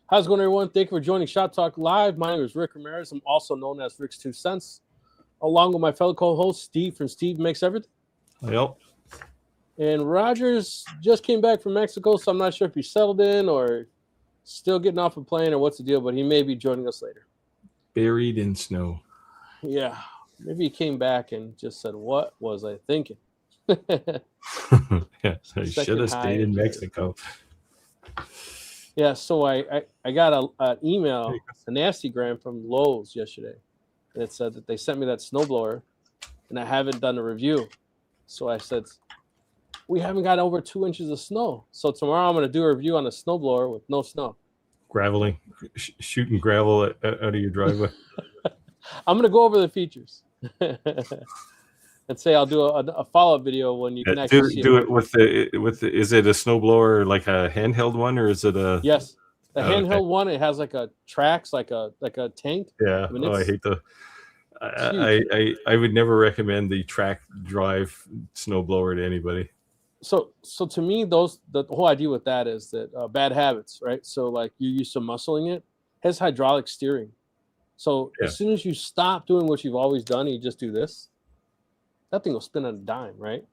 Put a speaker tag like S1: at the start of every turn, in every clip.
S1: How's it going, everyone? Thank you for joining Shop Talk Live. My name is Rick Ramirez. I'm also known as Rick's Two Cents, along with my fellow co-host Steve from Steve Makes Everything.
S2: Yep.
S1: And Rogers just came back from Mexico, so I'm not sure if he's settled in or still getting off a plane or what's the deal, but he may be joining us later.
S2: Buried in snow.
S1: Yeah, maybe he came back and just said, "What was I thinking?"
S2: Yes, I should have stayed in Mexico.
S1: Yeah, so I got an email, a nasty gram from Lowe's yesterday, and it said that they sent me that snowblower, and I haven't done a review. So I said, we haven't got over 2 inches of snow. So tomorrow I'm going to do a review on a snowblower with no snow.
S2: Graveling, shooting gravel out of your driveway.
S1: I'm going to go over the features. And say I'll do a follow-up video when you can actually
S2: do it with the. Is it a snowblower like a handheld one, or is it a?
S1: Yes, the handheld one. It has like a tracks, like a tank.
S2: Yeah. I hate the. I would never recommend the track drive snowblower to anybody.
S1: So to me, the whole idea with that is that bad habits, right? So like you're used to muscling it has hydraulic steering. So as soon as you stop doing what you've always done, you just do this. That thing will spin on a dime, right?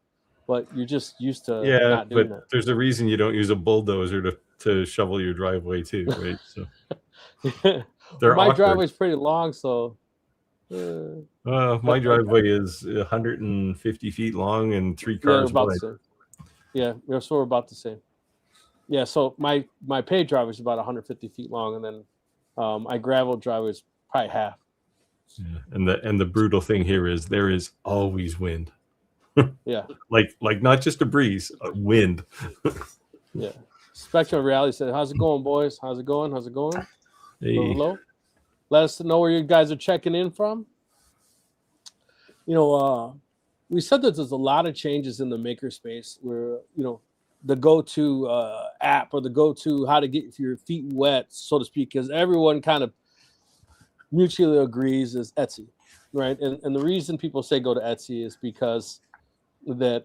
S1: But you're just used to not doing that.
S2: There's a reason you don't use a bulldozer to shovel your driveway too, right? So
S1: my driveway's pretty long, so
S2: my driveway is 150 feet long and 3 cars wide.
S1: Yeah, so we're about the same. Yeah, so my paved driveway is about 150 feet long, and then my gravel driveway is probably half.
S2: Yeah, and the brutal thing here is there is always wind.
S1: Yeah,
S2: like not just a breeze, a wind.
S1: Yeah. Spectrum of Reality said, "How's it going, boys? How's it going?
S2: Hey.
S1: Hello. Let us know where you guys are checking in from." You know, we said that there's a lot of changes in the makerspace where the go-to app or the go-to how to get your feet wet, so to speak, because everyone kind of mutually agrees is Etsy, right? And the reason people say go to Etsy is because that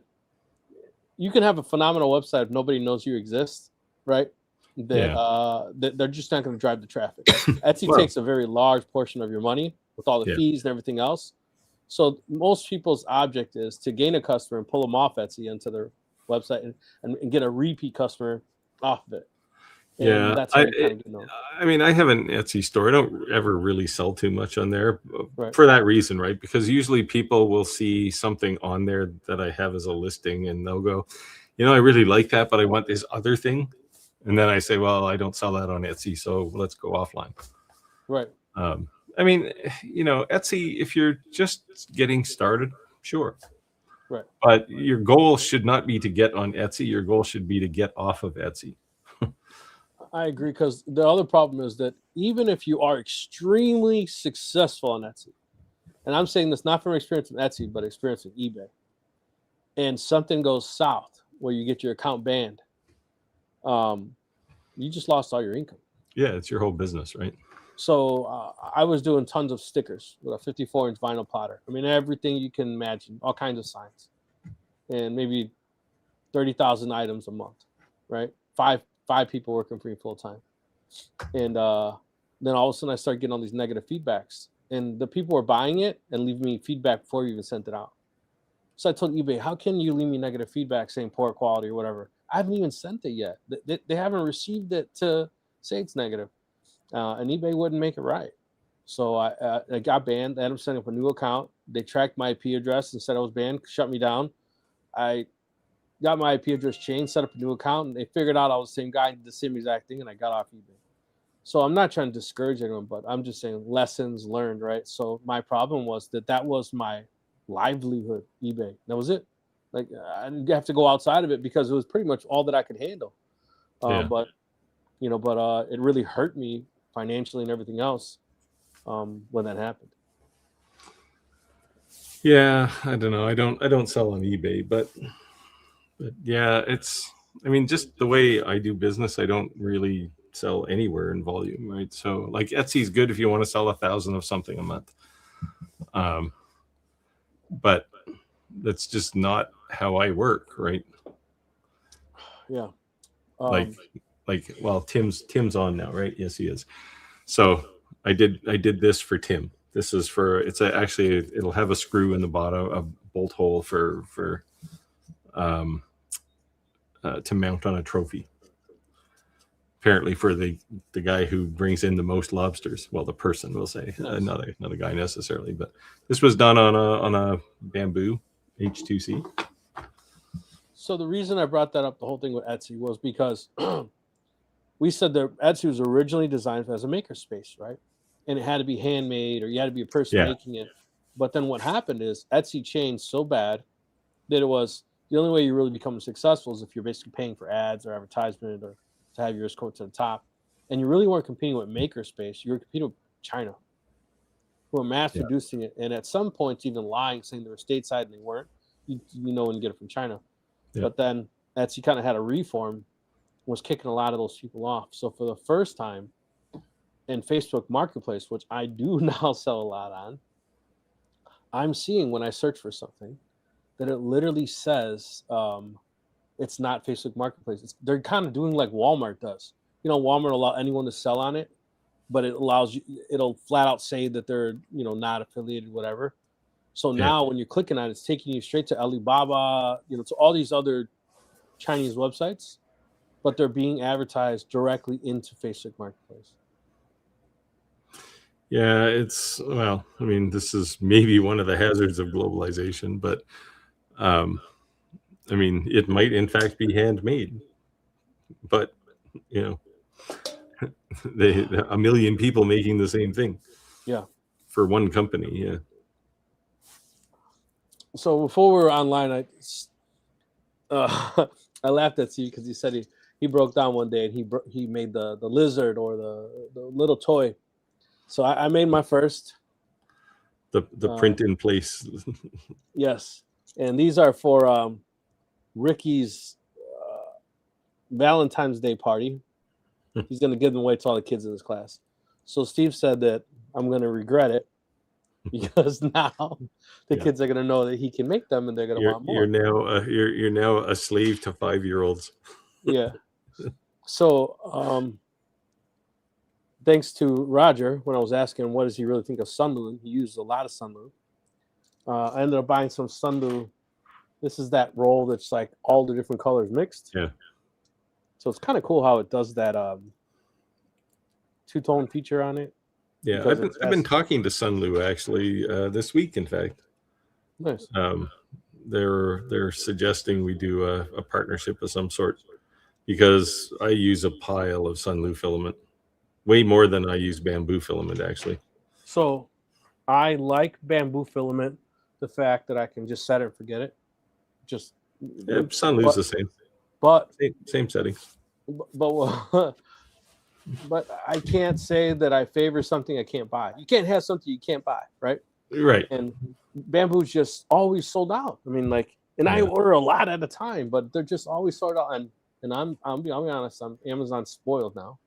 S1: you can have a phenomenal website if nobody knows you exist, right? That they're just not going to drive the traffic. Etsy takes a very large portion of your money with all the fees and everything else. So most people's object is to gain a customer and pull them off Etsy into their website and get a repeat customer off of it. And that's how you kind of get known.
S2: I mean, I have an Etsy store. I don't ever really sell too much on there for that reason, right? Because usually people will see something on there that I have as a listing and they'll go, I really like that, but I want this other thing. And then I say, well, I don't sell that on Etsy, so let's go offline.
S1: Right.
S2: I mean, Etsy, if you're just getting started, sure.
S1: Right.
S2: But your goal should not be to get on Etsy. Your goal should be to get off of Etsy.
S1: I agree, because the other problem is that even if you are extremely successful on Etsy, and I'm saying this not from experience in Etsy, but experience in eBay, and something goes south where you get your account banned, you just lost all your income.
S2: Yeah, it's your whole business, right?
S1: So I was doing tons of stickers with a 54-inch vinyl plotter. I mean, everything you can imagine, all kinds of signs, and maybe 30,000 items a month, right? Five people working for me full time. And then all of a sudden I started getting all these negative feedbacks, and the people were buying it and leaving me feedback before you even sent it out. So I told eBay, how can you leave me negative feedback saying poor quality or whatever? I haven't even sent it yet. They haven't received it to say it's negative. And eBay wouldn't make it right. So I got banned. I ended up setting up a new account. They tracked my IP address and said I was banned, shut me down. I got my IP address changed, set up a new account, and they figured out I was the same guy, did the same exact thing, and I got off eBay. So I'm not trying to discourage anyone, but I'm just saying lessons learned, right? So my problem was that was my livelihood, eBay. That was it. Like I didn't have to go outside of it because it was pretty much all that I could handle. But it really hurt me financially and everything else when that happened.
S2: Yeah, I don't know. I don't sell on eBay, but yeah, just the way I do business, I don't really sell anywhere in volume, right? So like Etsy is good if you want to sell 1,000 of something a month. But that's just not how I work, right?
S1: Yeah.
S2: like, well, Tim's on now, right? Yes, he is. So I did this for Tim. This is for, actually, it'll have a screw in the bottom, a bolt hole for to mount on a trophy. Apparently for the guy who brings in the most lobsters. Well, the person, will say, nice. not a guy necessarily, but this was done on a bamboo H2C.
S1: So the reason I brought that up, the whole thing with Etsy, was because we said that Etsy was originally designed as a makerspace, right? And it had to be handmade, or you had to be a person making it. But then what happened is Etsy changed so bad that it was the only way you really become successful is if you're basically paying for ads or advertisement or to have yours go to the top. And you really weren't competing with makerspace. You were competing with China, who were mass producing it. And at some points, even lying, saying they were stateside and they weren't. You know when you get it from China. Yeah. But then Etsy kind of had a reform, was kicking a lot of those people off. So for the first time in Facebook Marketplace, which I do now sell a lot on, I'm seeing when I search for something that it literally says it's not Facebook Marketplace. They're kind of doing like Walmart does. You know, Walmart allow anyone to sell on it, but it allows you, it'll flat out say that they're, you know, not affiliated, whatever. So now when you're clicking on it, it's taking you straight to Alibaba, you know, to all these other Chinese websites, but they're being advertised directly into Facebook Marketplace.
S2: Yeah, it's, well, I mean, this is maybe one of the hazards of globalization, but I mean, it might in fact be handmade, but you know, a million people making the same thing.
S1: Yeah.
S2: For one company. Yeah.
S1: So before we were online, I laughed at Steve because he said he broke down one day and he made the lizard or the little toy. So I made my first.
S2: The print in place.
S1: Yes, and these are for Ricky's Valentine's Day party. He's going to give them away to all the kids in his class. So Steve said that I'm going to regret it because now the kids are going to know that he can make them and they're going to want more.
S2: You're now a slave to 5-year-olds. Yeah.
S1: So thanks to Roger, when I was asking what does he really think of sunlu, he used a lot of sunlu. I ended up buying some sunlu. This is that roll that's like all the different colors mixed.
S2: Yeah.
S1: So it's kind of cool how it does that two-tone feature on it.
S2: Yeah, I've been talking to Sunlu actually this week, in fact.
S1: Nice.
S2: They're suggesting we do a partnership of some sort because I use a pile of Sunlu filament, way more than I use bamboo filament actually.
S1: So I like bamboo filament, the fact that I can just set it and forget it. Just
S2: Sunlu's the same.
S1: But
S2: same settings.
S1: But I can't say that I favor something I can't buy. You can't have something you can't buy, right?
S2: Right.
S1: And bamboo's just always sold out. I mean, like, and I order a lot at a time, but they're just always sold out. And I'll be honest, I'm Amazon spoiled now.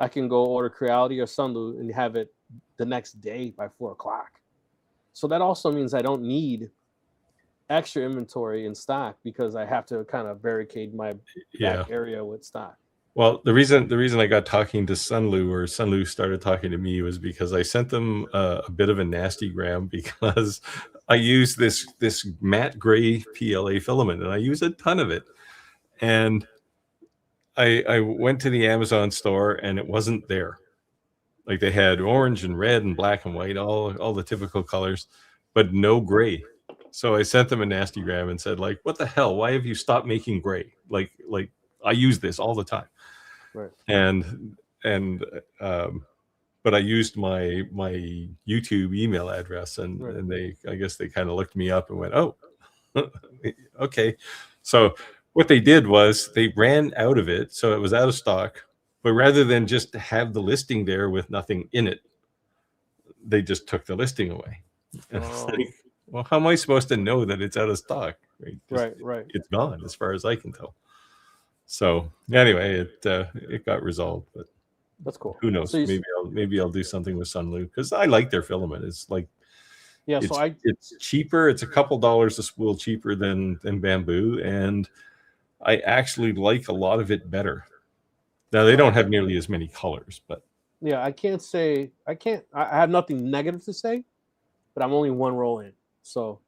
S1: I can go order Creality or Sunlu and have it the next day by 4:00. So that also means I don't need extra inventory in stock because I have to kind of barricade my back area with stock.
S2: Well, the reason I got talking to Sunlu, or Sunlu started talking to me, was because I sent them a bit of a nasty gram because I use this matte gray PLA filament and I use a ton of it. And I went to the Amazon store and it wasn't there. Like they had orange and red and black and white, all the typical colors, but no gray. So I sent them a nasty gram and said, like, what the hell? Why have you stopped making gray? Like I use this all the time.
S1: Right.
S2: But I used my YouTube email address and I guess they kind of looked me up and went, oh, okay. So what they did was they ran out of it. So it was out of stock, but rather than just have the listing there with nothing in it, they just took the listing away. And it's like, well, how am I supposed to know that it's out of stock?
S1: Right.
S2: It's gone as far as I can tell. So anyway, it got resolved, but
S1: that's cool.
S2: Who knows? So maybe I'll do something with Sunlu because I like their filament. It's like, it's cheaper. It's a couple dollars a spool cheaper than bamboo, and I actually like a lot of it better. Now they don't have nearly as many colors, but
S1: yeah, I have nothing negative to say, but I'm only one roll in. So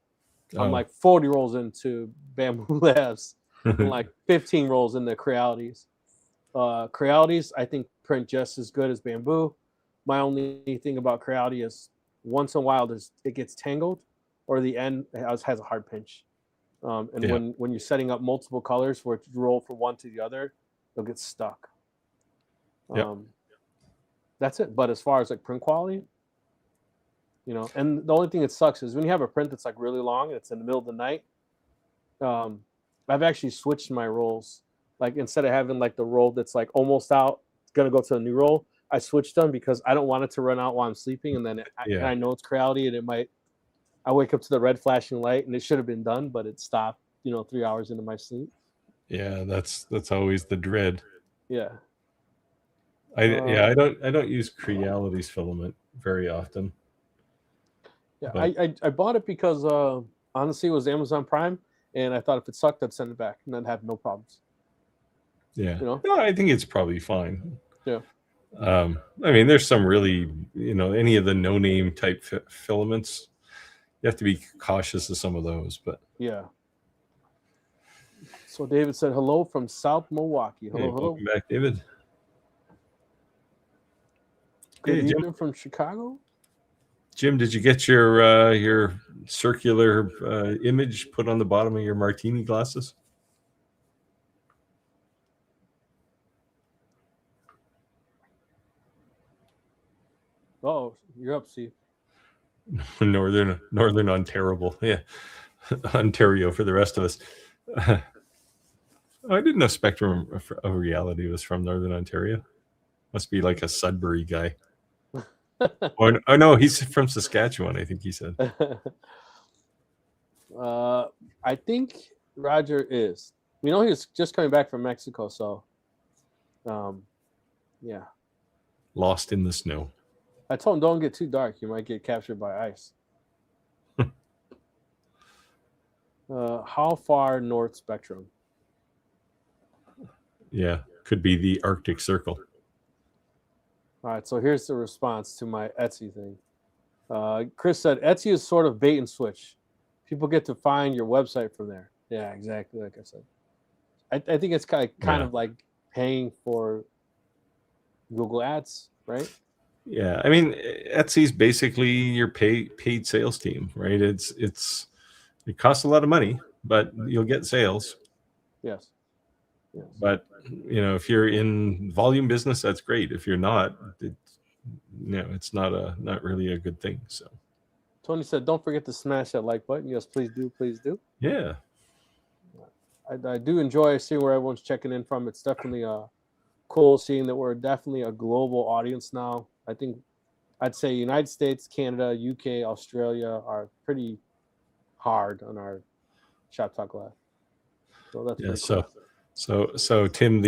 S1: I'm like 40 rolls into Bamboo Labs and like 15 rolls into Crealities. Crealities, I think, print just as good as Bamboo. My only thing about Creality is once in a while it gets tangled or the end has a hard pinch. When you're setting up multiple colors where you roll from one to the other, they'll get stuck. That's it. But as far as like print quality, and the only thing that sucks is when you have a print that's like really long and it's in the middle of the night. I've actually switched my rolls. Like instead of having like the roll that's like almost out, it's gonna go to a new roll. I switched them because I don't want it to run out while I'm sleeping, and then I know it's Creality, and it might. I wake up to the red flashing light, and it should have been done, but it stopped. 3 hours into my sleep.
S2: Yeah, that's always the dread.
S1: Yeah.
S2: I don't use Creality's filament very often.
S1: Yeah, I bought it because honestly it was Amazon Prime, and I thought if it sucked I'd send it back and I'd have no problems.
S2: Yeah. No, I think it's probably fine.
S1: Yeah.
S2: I mean, there's some really, any of the no-name type filaments, you have to be cautious of some of those, but
S1: yeah. So David said hello from South Milwaukee. Hello.
S2: Welcome back, David.
S1: Good evening from Chicago.
S2: Jim, did you get your circular image put on the bottom of your martini glasses?
S1: Oh, you're up, Steve.
S2: Northern Ontario, yeah, Ontario for the rest of us. I didn't know Spectrum of Reality was from Northern Ontario. Must be like a Sudbury guy. or no, he's from Saskatchewan, I think he said.
S1: I think Roger is. He was just coming back from Mexico, so yeah.
S2: Lost in the snow.
S1: I told him don't get too dark. You might get captured by ice. How far north Spectrum?
S2: Yeah, could be the Arctic Circle.
S1: All right, so here's the response to my Etsy thing. Chris said, Etsy is sort of bait and switch. People get to find your website from there. Yeah, exactly like I said. I think it's kind of like paying for Google Ads, right?
S2: Yeah, I mean, Etsy's basically your paid sales team, right? It costs a lot of money, but you'll get sales.
S1: Yes.
S2: But if you're in volume business, that's great. If you're not, it's not really a good thing. So
S1: Tony said, don't forget to smash that like button. Yes, please do.
S2: Yeah.
S1: I do enjoy seeing where everyone's checking in from. It's definitely cool seeing that we're definitely a global audience now. I think I'd say United States, Canada, UK, Australia are pretty hard on our Shop Talk Live. So that's cool.
S2: So Tim,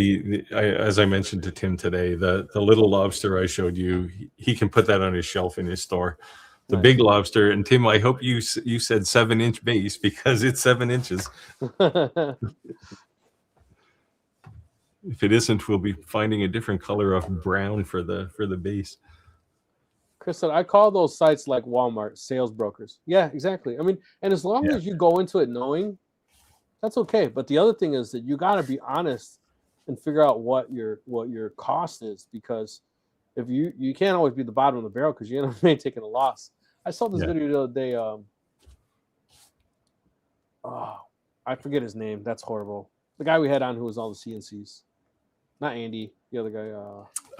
S2: as I mentioned to Tim today, the little lobster I showed you, he can put that on his shelf in his store. The big lobster, and Tim, I hope you said 7-inch base because it's 7 inches. If it isn't, we'll be finding a different color of brown for the base.
S1: Chris said, I call those sites like Walmart, sales brokers. Yeah, exactly. I mean, and as long as you go into it knowing, that's okay. But the other thing is that you got to be honest and figure out what your cost is, because if you can't always be the bottom of the barrel because you end up taking a loss. I saw this video the other day. I forget his name. That's horrible. The guy we had on who was all the CNCs. Not Andy, the other guy.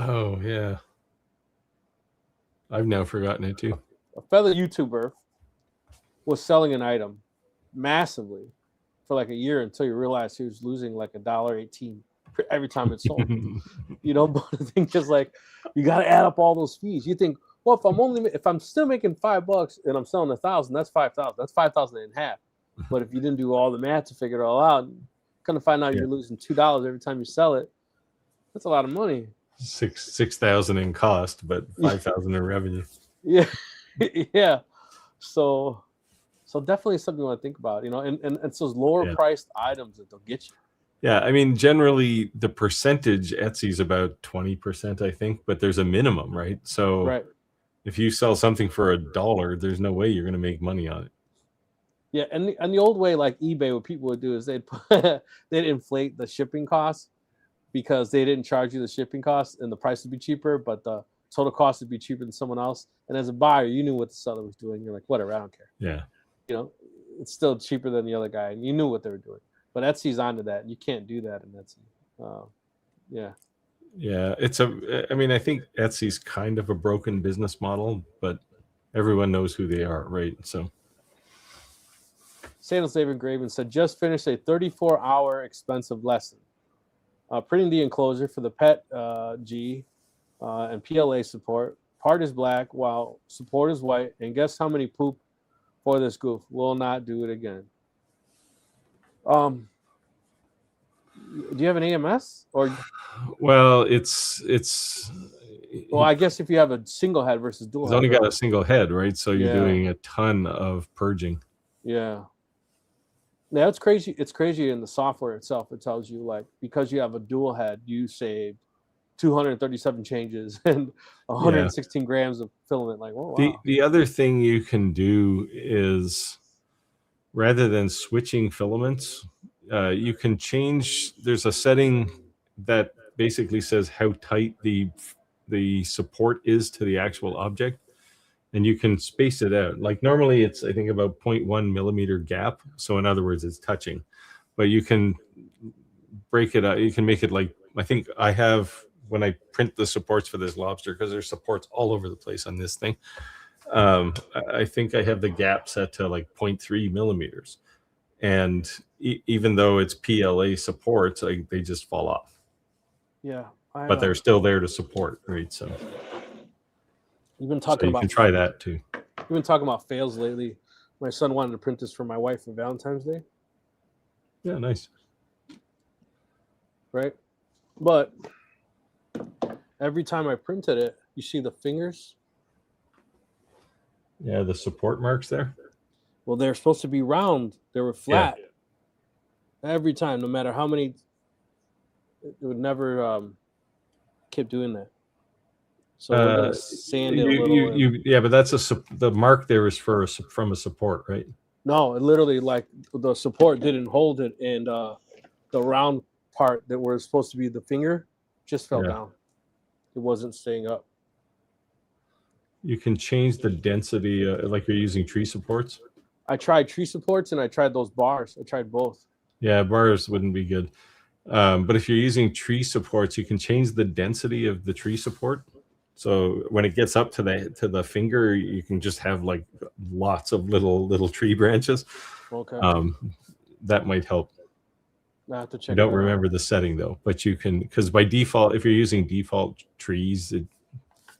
S2: Oh, yeah. I've now forgotten it too.
S1: A fellow YouTuber was selling an item massively for like a year until you realize he was losing like $1.18 every time it sold. But the thing is, like, you got to add up all those fees. You think, well, if I'm still making $5 and I'm selling 1,000, that's 5,000. That's 5,000 and a half. But if you didn't do all the math to figure it all out, you're gonna find out you're losing $2 every time you sell it. That's a lot of money.
S2: 6,000 in cost, but 5,000 in revenue.
S1: Yeah, yeah. So definitely something you want to think about, and it's those lower priced items that they'll get you.
S2: Yeah, I mean, generally the percentage Etsy's about 20%, I think, but there's a minimum, right? So
S1: Right.
S2: if you sell something for $1, there's no way you're going to make money on it.
S1: Yeah, and the old way, like eBay, what people would do is they'd inflate the shipping costs because they didn't charge you the shipping costs, and the price would be cheaper, but the total cost would be cheaper than someone else. And as a buyer, you knew what the seller was doing. You're like, whatever, I don't care.
S2: Yeah.
S1: You know, it's still cheaper than the other guy, and you knew what they were doing. But Etsy's onto that. You can't do that in Etsy. Yeah.
S2: Yeah, I mean, I think Etsy's kind of a broken business model, but everyone knows who they are, right? So
S1: Sandals David Graven said, just finished a 34-hour expensive lesson. Printing the enclosure for the pet G and PLA support. Part is black while support is white. And guess how many poop for this goof? Will not do it again. Do you have an AMS or?
S2: Well, it's.
S1: Well, I guess if you have a single head versus dual head.
S2: He's only got a single head, right? So you're doing a ton of purging.
S1: Yeah. Now it's crazy. It's crazy in the software itself. It tells you like because you have a dual head, you saved 237 changes and 116 grams of filament. Like, oh wow.
S2: The other thing you can do is rather than switching filaments, you can change. There's a setting that basically says how tight the support is to the actual object, and you can space it out. Like normally it's, I think, about 0.1 millimeter gap. So in other words, it's touching, but you can break it out. You can make it like, I think I have, when I print the supports for this lobster, because there's supports all over the place on this thing. I think I have the gap set to like 0.3 millimeters. And even though it's PLA supports, they just fall off.
S1: Yeah.
S2: But they're still there to support, right? So
S1: you've been talking about.
S2: You can try that too.
S1: You've been talking about fails lately. My son wanted to print this for my wife for Valentine's Day.
S2: Yeah, nice.
S1: Right, but every time I printed it, you see the fingers.
S2: Yeah, the support marks there.
S1: Well, they're supposed to be round. They were flat. Yeah. Every time, no matter how many. It would never keep doing that. So we're gonna sand it a little.
S2: Yeah, but that's the mark there is from a support, right?
S1: No, it literally, like, the support didn't hold it, and the round part that was supposed to be the finger just fell down. It wasn't staying up.
S2: You can change the density, like you're using tree supports.
S1: I tried tree supports and I tried those bars. I tried both. Yeah,
S2: bars wouldn't be good. But if you're using tree supports, you can change the density of the tree support. So when it gets up to the finger, you can just have like lots of little tree branches.
S1: Okay.
S2: That might help.
S1: I have to check.
S2: I don't remember the setting though, but you can, because by default, if you're using default trees, it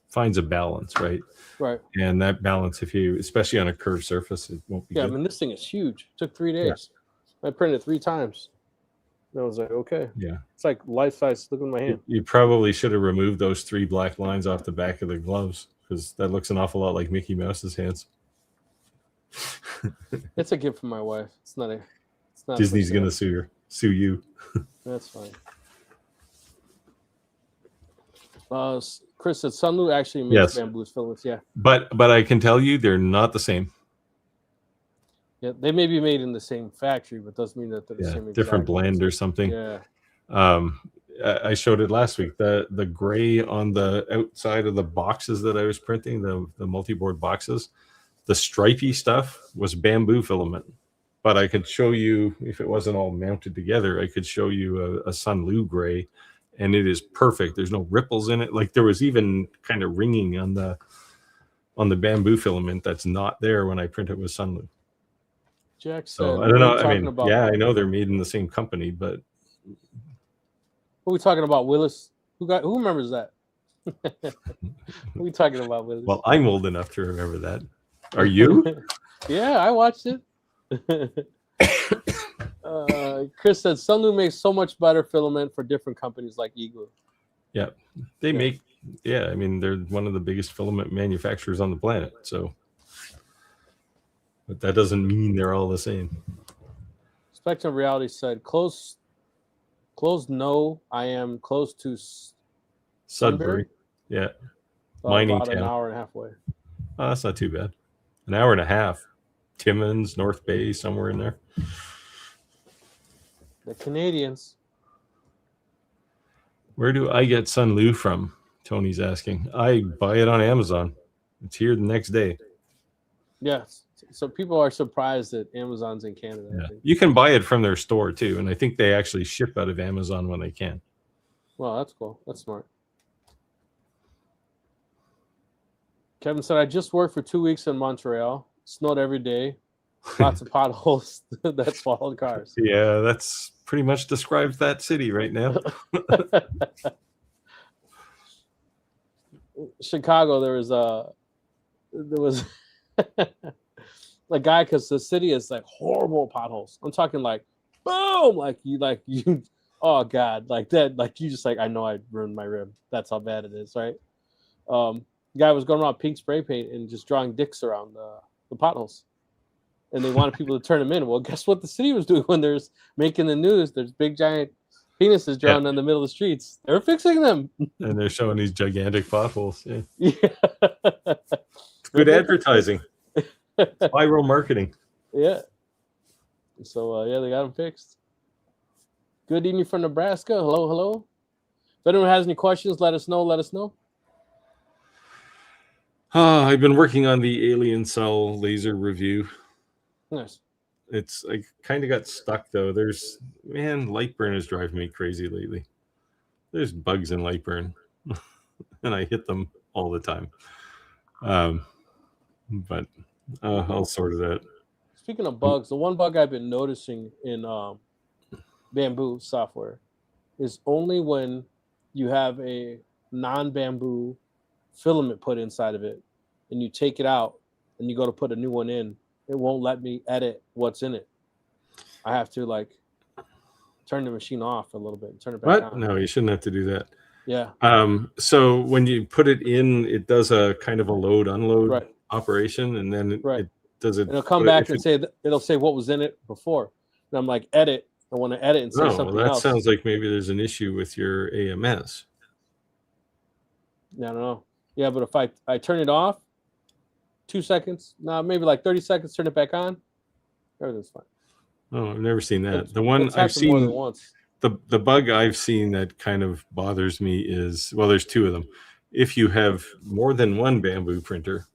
S2: finds a balance, right?
S1: Right.
S2: And that balance, especially on a curved surface, it won't be good.
S1: I mean, this thing is huge. It took 3 days. Yeah. I printed it 3 times. And I was like, okay.
S2: Yeah.
S1: It's like life size. Look at my hand.
S2: You probably should have removed those 3 black lines off the back of the gloves, because that looks an awful lot like Mickey Mouse's hands.
S1: It's a gift from my wife. It's not
S2: Disney's going to sue you.
S1: That's fine. Chris said Sunlu actually makes bamboo filaments. Yeah.
S2: But I can tell you they're not the same.
S1: Yeah, they may be made in the same factory, but doesn't mean that they're the same.
S2: Different blend or something.
S1: Yeah.
S2: I showed it last week. The gray on the outside of the boxes that I was printing, the multi-board boxes, the stripy stuff was bamboo filament. But I could show you, if it wasn't all mounted together, I could show you a Sunlu gray, and it is perfect. There's no ripples in it. Like there was even kind of ringing on the bamboo filament that's not there when I print it with Sunlu.
S1: Jack said,
S2: so I don't know. I mean, I know they're made in the same company, but
S1: what are we talking about, Willis? Who remembers that? What are we talking about, Willis?
S2: Well, I'm old enough to remember that. Are you?
S1: Yeah, I watched it. Chris said Sunlu makes so much better filament for different companies like Igloo.
S2: Yeah, they make. Yeah, I mean, they're one of the biggest filament manufacturers on the planet. So, but that doesn't mean they're all the same.
S1: Spectrum Reality said close close. No, I am close to
S2: Sudbury. Yeah. Mining
S1: about an
S2: town.
S1: hour and a half away.
S2: Oh, that's not too bad. An hour and a half. Timmins, North Bay, somewhere in there.
S1: The Canadians.
S2: Where do I get Sun Lu from? Tony's asking. I buy it on Amazon. It's here the next day.
S1: Yes. So people are surprised that Amazon's in Canada.
S2: Yeah.
S1: I think.
S2: You can buy it from their store too, and I think they actually ship out of Amazon when they can.
S1: Well, that's cool. That's smart. Kevin said, I just worked for 2 weeks in Montreal. Snowed every day. Lots of potholes that swallowed cars.
S2: Yeah, that's pretty much describes that city right now.
S1: Chicago, there was a guy, because the city is like horrible potholes. I'm talking like boom, like you oh god, like that, like you just like, I know I ruined my rib. That's how bad it is, right? Guy was going around pink spray paint and just drawing dicks around the potholes. And they wanted people to turn them in. Well, guess what the city was doing when there's making the news? There's big giant penises drawn in the middle of the streets. They're fixing them.
S2: And they're showing these gigantic potholes. Yeah.
S1: It's
S2: good advertising. Viral marketing.
S1: Yeah. So, they got them fixed. Good evening from Nebraska. Hello, hello. If anyone has any questions, let us know.
S2: I've been working on the alien cell laser review.
S1: Nice.
S2: I kind of got stuck though. Lightburn is driving me crazy lately. There's bugs in Lightburn, and I hit them all the time. But I'll sort it out.
S1: Speaking of bugs, the one bug I've been noticing in Bamboo software is only when you have a non-Bamboo filament put inside of it, and you take it out, and you go to put a new one in. It won't let me edit what's in it. I have to turn the machine off a little bit and turn it back on.
S2: No, you shouldn't have to do that.
S1: Yeah.
S2: So when you put it in, it does a kind of a load unload operation, and then it does it.
S1: It'll come back and it'll say what was in it before. And I'm like, edit. I want to edit and say something else.
S2: That sounds like maybe there's an issue with your AMS.
S1: I don't know. Yeah, but if I turn it off, 2 seconds, maybe like 30 seconds, turn it back on, everything's fine.
S2: Oh, I've never seen that. The one I've seen more than once. The bug I've seen that kind of bothers me is, well, there's two of them. If you have more than one Bamboo printer,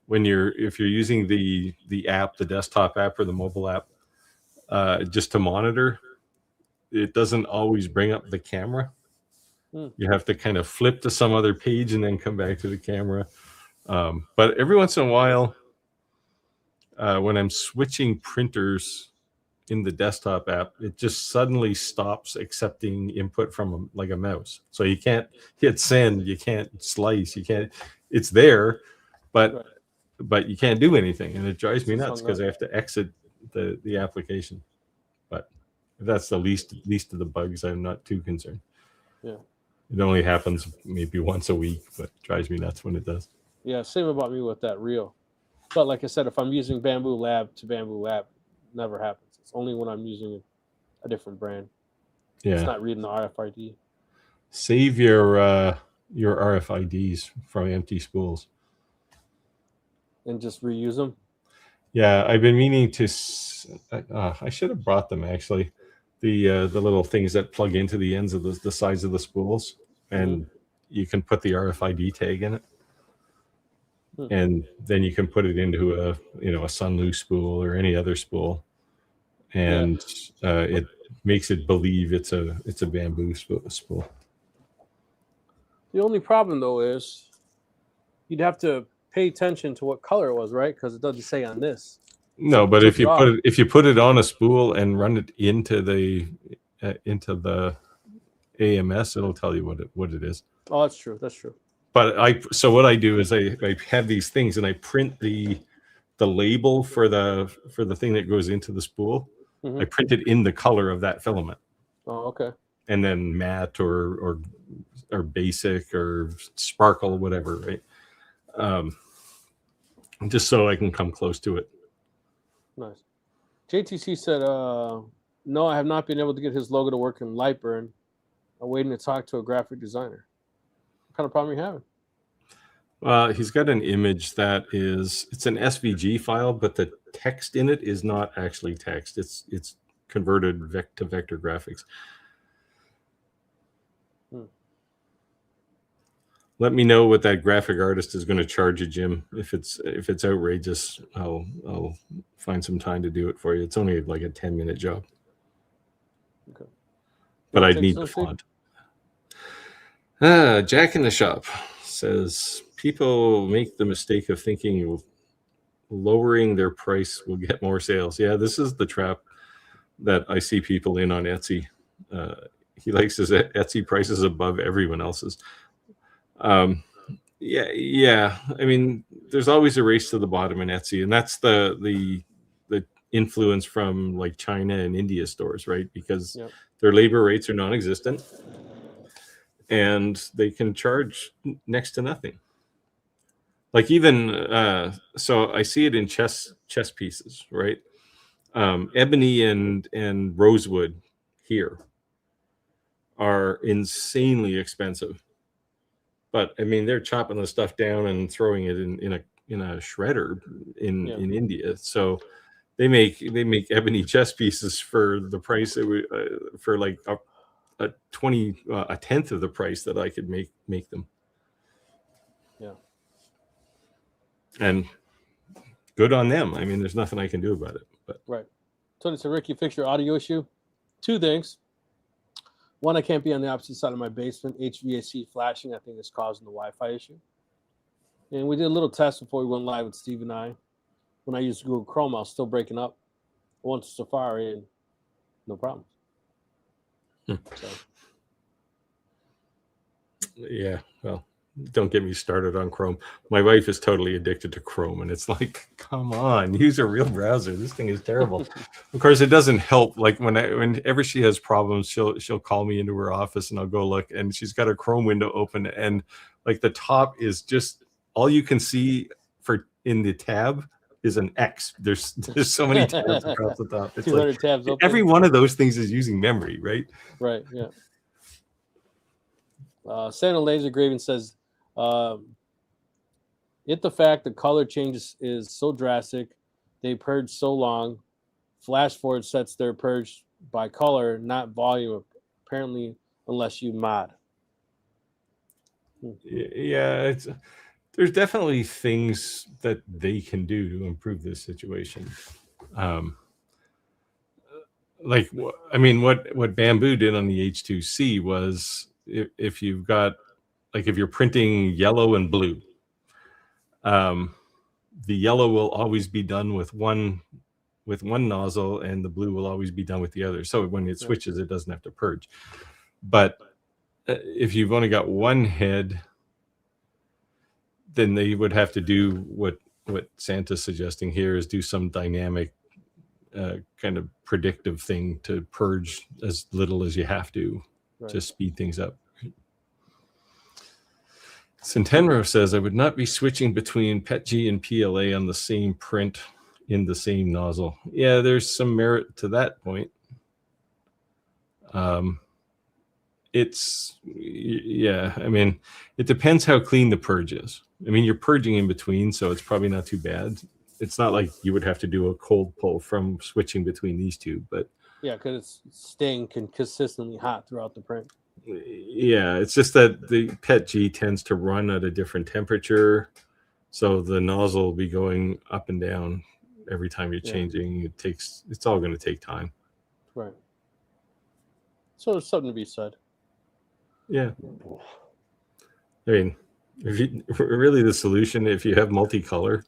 S2: if you're using the app, the desktop app or the mobile app, just to monitor, it doesn't always bring up the camera. You have to kind of flip to some other page and then come back to the camera. But every once in a while, when I'm switching printers in the desktop app, it just suddenly stops accepting input from a mouse. So you can't hit send, you can't slice, it's there, but you can't do anything. And it drives me nuts because I have to exit the application. But if that's the least of the bugs, I'm not too concerned.
S1: Yeah.
S2: It only happens maybe once a week, but it drives me nuts when it does.
S1: Yeah, same about me with that reel. But like I said, if I'm using Bamboo Lab to Bamboo Lab, it never happens. It's only when I'm using a different brand. Yeah. It's not reading the RFID.
S2: Save your RFIDs from empty spools.
S1: And just reuse them?
S2: Yeah, I've been meaning to... I should have brought them, actually. The little things that plug into the ends of the sides of the spools. And you can put the RFID tag in it. And then you can put it into a Sun Lu spool or any other spool, and it makes it believe it's a Bamboo spool.
S1: The only problem though is you'd have to pay attention to what color it was, right? Because it doesn't say on this.
S2: No, but if you put it on a spool and run it into the AMS, it'll tell you what it is.
S1: Oh, that's true. That's true.
S2: But so what I do is I have these things and I print the label for the thing that goes into the spool. I print it in the color of that filament.
S1: Oh, okay.
S2: And then matte or basic or sparkle, whatever, right? Just so I can come close to it.
S1: Nice. JTC said, No, I have not been able to get his logo to work in Lightburn. I'm waiting to talk to a graphic designer. What kind of problem are you having?
S2: He's got an image that it's an SVG file, but the text in it is not actually text. It's converted to vector graphics. Let me know what that graphic artist is going to charge you, Jim. If it's outrageous, I'll find some time to do it for you. It's only like a 10-minute job.
S1: Okay.
S2: But I'd need the font. Jack in the Shop says people make the mistake of thinking lowering their price will get more sales. Yeah, this is the trap that I see people in on Etsy. He likes his Etsy prices above everyone else's. Yeah. I mean, there's always a race to the bottom in Etsy, and that's the influence from like China and India stores, right? Because their labor rates are non-existent, and they can charge next to nothing. Like even so, I see it in chess pieces, right? Ebony and rosewood here are insanely expensive. But I mean, they're chopping the stuff down and throwing it in a shredder in India. So they make ebony chess pieces for the price for like a tenth of the price that I could make them.
S1: Yeah.
S2: And good on them. I mean, there's nothing I can do about it. But
S1: right. Tony, so Rick, you fixed your audio issue. 2 things. One, I can't be on the opposite side of my basement. HVAC flashing, I think, is causing the Wi-Fi issue. And we did a little test before we went live with Steve and I. When I used Google Chrome, I was still breaking up. I went to Safari and no problem. So.
S2: Yeah, well, don't get me started on Chrome. My wife is totally addicted to Chrome, and it's like, come on, use a real browser. This thing is terrible. Of course, it doesn't help. Like whenever she has problems, she'll call me into her office, and I'll go look, and she's got a Chrome window open, and like the top is just all you can see in the tab is an X. There's so many tabs across the top. It's
S1: 200
S2: like
S1: tabs open.
S2: Every one of those things is using memory, right?
S1: Right. Yeah. Santa Laser Graven says, "It the fact the color changes is so drastic, they purge so long. Flash forward sets their purge by color, not volume. Apparently, unless you mod."
S2: Yeah, there's definitely things that they can do to improve this situation. Like, I mean, what Bamboo did on the H2C was if you've got, like, if you're printing yellow and blue, the yellow will always be done with one nozzle, and the blue will always be done with the other. So when it switches, it doesn't have to purge. But if you've only got one head, then they would have to do what Santa's suggesting here, is do some dynamic kind of predictive thing to purge as little as you have to speed things up. Centenro says, I would not be switching between PETG and PLA on the same print in the same nozzle. Yeah, there's some merit to that point. I mean, it depends how clean the purge is. I mean, you're purging in between, so it's probably not too bad. It's not like you would have to do a cold pull from switching between these two, but
S1: yeah, because it's staying consistently hot throughout the print.
S2: Yeah, it's just that the PETG tends to run at a different temperature, so the nozzle will be going up and down every time you're changing. It's all going to take time.
S1: Right. So there's something to be said.
S2: Yeah. I mean, really the solution, if you have multicolor,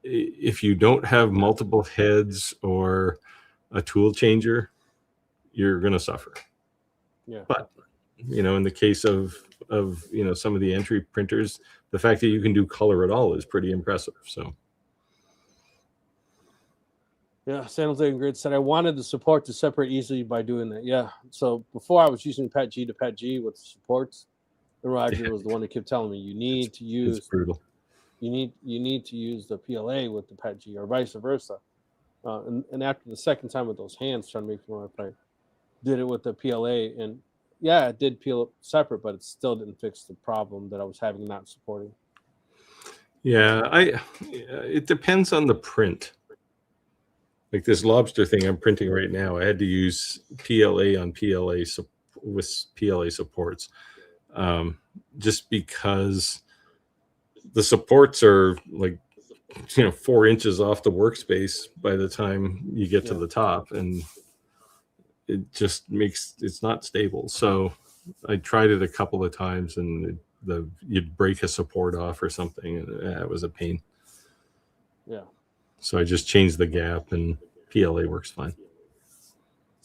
S2: if you don't have multiple heads or a tool changer, you're going to suffer.
S1: Yeah.
S2: But, in the case of some of the entry printers, the fact that you can do color at all is pretty impressive. So.
S1: Yeah, San Jose Grid said, I wanted the support to separate easily by doing that. Yeah. So before I was using PETG to PETG with supports, and Roger was the one that kept telling me you need to use
S2: it's brutal.
S1: You need to use the PLA with the PETG or vice versa. And after the second time with those hands trying to make more, I did it with the PLA, and yeah, it did peel separate, but it still didn't fix the problem that I was having not supporting.
S2: Yeah, it depends on the print. Like this lobster thing I'm printing right now, I had to use PLA on PLA with PLA supports, just because the supports are like 4 inches off the workspace by the time you get to the top, and it just it's not stable. So I tried it a couple of times, and you'd break a support off or something, and it was a pain.
S1: Yeah.
S2: So I just changed the gap, and PLA works fine.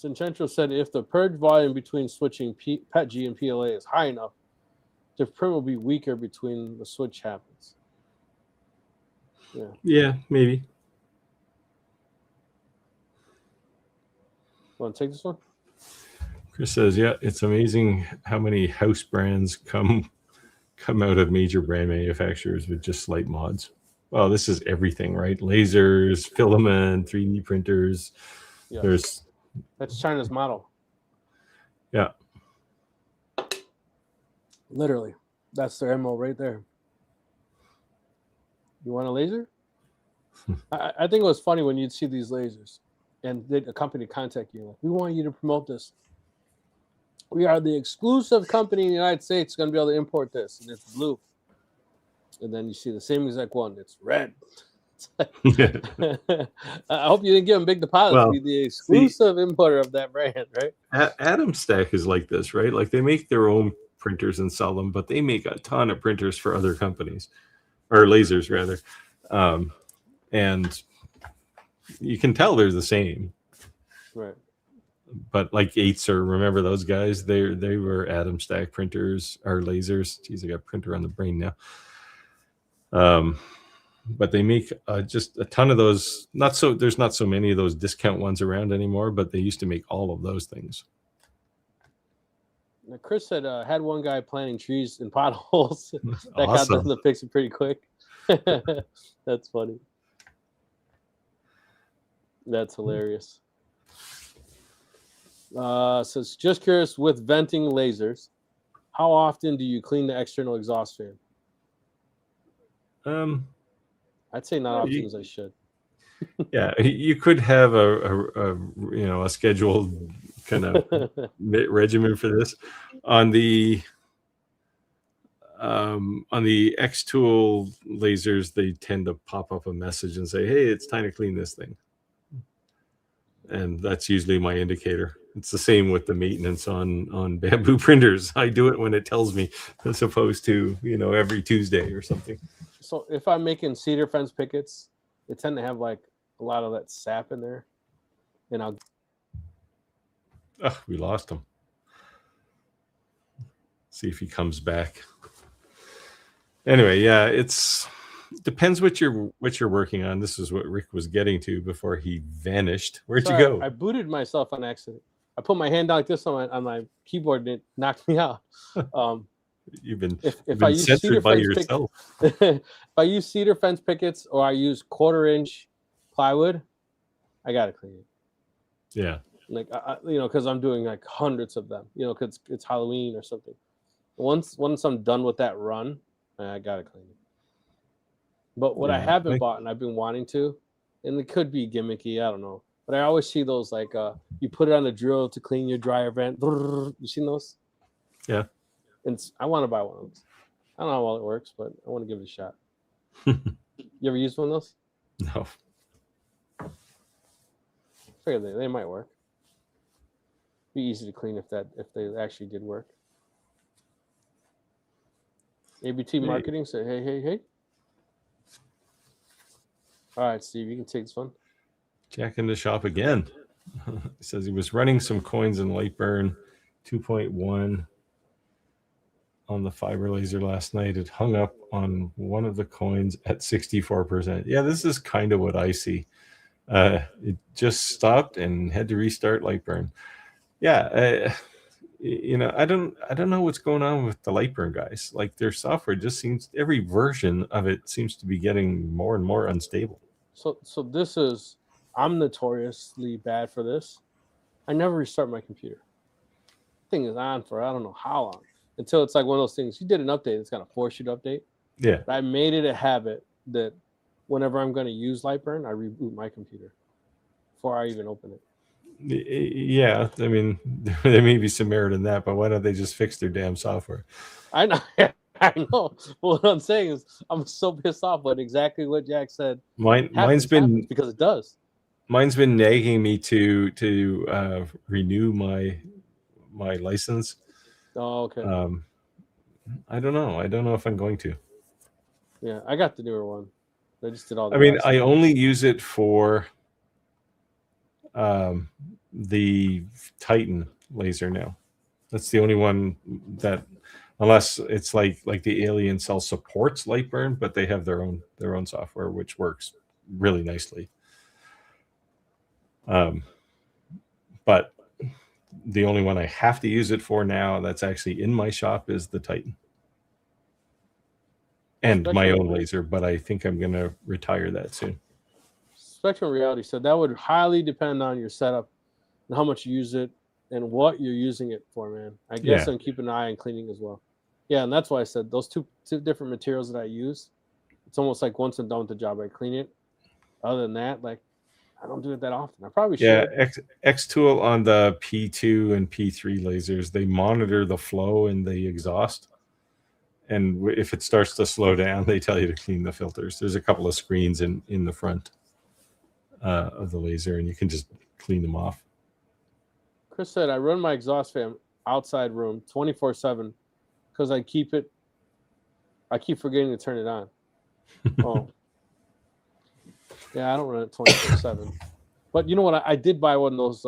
S1: Sincentro said if the purge volume between switching PETG and PLA is high enough, the print will be weaker between the switch happens.
S2: Yeah, maybe.
S1: Want to take this one?
S2: Chris says, yeah, it's amazing how many house brands come out of major brand manufacturers with just slight mods. Well, this is everything, right? Lasers, filament, 3D printers.
S1: Yes. That's China's model.
S2: Yeah.
S1: Literally. That's their MO right there. You want a laser? I think it was funny when you'd see these lasers and a company contact you, like, we want you to promote this. We are the exclusive company in the United States going to be able to import this, and it's blue. And then you see the same exact one. It's red. I hope you didn't give them big deposits to be the exclusive importer of that brand, right?
S2: Atom Stack is like this, right? Like they make their own printers and sell them, but they make a ton of printers for other companies, or lasers rather. And you can tell they're the same.
S1: Right.
S2: But like Aether, remember those guys? They were Atom Stack printers or lasers. Geez, I got a printer on the brain now. But they make just a ton of those. There's not so many of those discount ones around anymore, but they used to make all of those things.
S1: Now, Chris said had one guy planting trees in potholes. That
S2: Awesome.
S1: got them to fix it pretty quick. That's funny. That's hilarious. So it's just curious, with venting lasers, how often do you clean the external exhaust fan? I'd say not often as I should.
S2: Yeah, you could have a scheduled kind of regimen for this. On the X-Tool lasers, they tend to pop up a message and say, hey, it's time to clean this thing. And that's usually my indicator. It's the same with the maintenance on bamboo printers. I do it when it tells me, as opposed to, every Tuesday or something.
S1: So if I'm making cedar fence pickets, they tend to have like a lot of that sap in there. And
S2: we lost him. See if he comes back. Anyway, yeah, it depends what you're working on. This is what Rick was getting to before he vanished. Where'd you go?
S1: I booted myself on accident. I put my hand down like this on my keyboard, and it knocked me out.
S2: You've been
S1: censored
S2: by yourself.
S1: If I use cedar fence pickets or I use 1/4-inch plywood, I gotta clean it.
S2: Yeah,
S1: like because I'm doing like hundreds of them. Because it's Halloween or something. Once I'm done with that run, I gotta clean it. But what I haven't bought and I've been wanting to, and it could be gimmicky, I don't know. But I always see those like you put it on a drill to clean your dryer vent. You seen those?
S2: Yeah.
S1: And I want to buy one of those. I don't know how well it works, but I want to give it a shot. You ever used one of those?
S2: No.
S1: I figure they might work. Be easy to clean if they actually did work. ABT Marketing said, hey. All right, Steve, you can take this one.
S2: Jack in the shop again. He says he was running some coins in Lightburn 2.1 on the fiber laser last night. It hung up on one of the coins at 64%. Yeah, this is kind of what I see. It just stopped and had to restart Lightburn. Yeah, I don't know what's going on with the Lightburn guys. Like their software just seems, every version of it seems to be getting more and more unstable.
S1: So this is I'm notoriously bad for this. I never restart my computer. Thing is on for I don't know how long until it's like one of those things. You did an update, it's gonna force you to update.
S2: Yeah.
S1: But I made it a habit that whenever I'm going to use Lightburn, I reboot my computer before I even open it.
S2: Yeah, I mean, there may be some merit in that, but why don't they just fix their damn software?
S1: I know. I know. What I'm saying is, I'm so pissed off when exactly what Jack said.
S2: Mine's been
S1: because it does.
S2: Mine's been nagging me to renew my license.
S1: Oh, okay.
S2: I don't know. I don't know if I'm going to.
S1: Yeah, I got the newer one. I just did all.
S2: I mean, I only use it for the Titan laser now. That's the only one that, unless it's like the Alien Cell supports Lightburn, but they have their own software which works really nicely. But the only one I have to use it for now that's actually in my shop is the Titan. And my own laser, but I think I'm going to retire that soon.
S1: Spectrum Reality said that would highly depend on your setup and how much you use it and what you're using it for, man. I guess I'm keeping an eye on cleaning as well. Yeah, and that's why I said those two different materials that I use, it's almost like once I'm done with the job, I clean it. Other than that, like, I don't do it that often. I probably should.
S2: Yeah, X-Tool on the P2 and P3 lasers, they monitor the flow in the exhaust. And if it starts to slow down, they tell you to clean the filters. There's a couple of screens in the front of the laser, and you can just clean them off.
S1: Chris said, I run my exhaust fan outside room 24/7 because I keep forgetting to turn it on. Oh. Yeah, I don't run it 24/7. But you know what? I did buy one of those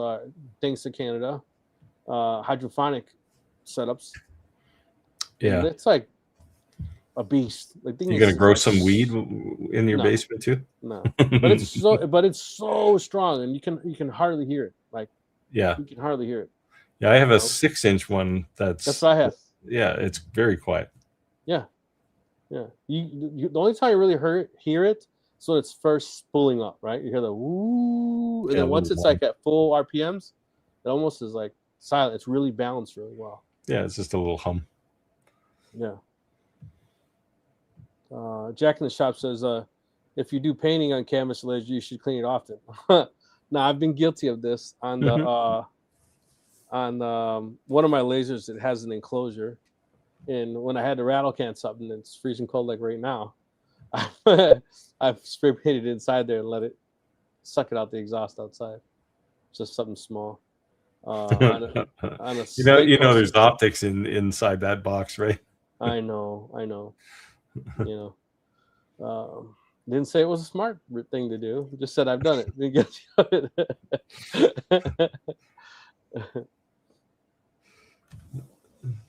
S1: things to Canada, hydrophonic setups.
S2: Yeah.
S1: And it's like a beast. Like,
S2: you're gonna grow some weed in your basement too?
S1: No, but it's so strong, and you can hardly hear it. Like,
S2: yeah,
S1: you can hardly hear it.
S2: Yeah, I have a 6-inch one. That's
S1: what I have.
S2: Yeah, it's very quiet.
S1: Yeah, yeah. You the only time you really hear it, so it's first spooling up, right? You hear the woo, and then once it's like at full RPMs, it almost is like silent. It's really balanced really well.
S2: Yeah, it's just a little hum.
S1: Yeah. Jack in the shop says, if you do painting on canvas laser, you should clean it often. Now, I've been guilty of this on the one of my lasers. It has an enclosure, and when I had to rattle can something, it's freezing cold like right now. I've spray painted inside there and let it suck it out the exhaust outside. Just something small. On a
S2: you know, there's optics inside that box, right?
S1: I know. You know, didn't say it was a smart thing to do. Just said I've done it. Didn't get it.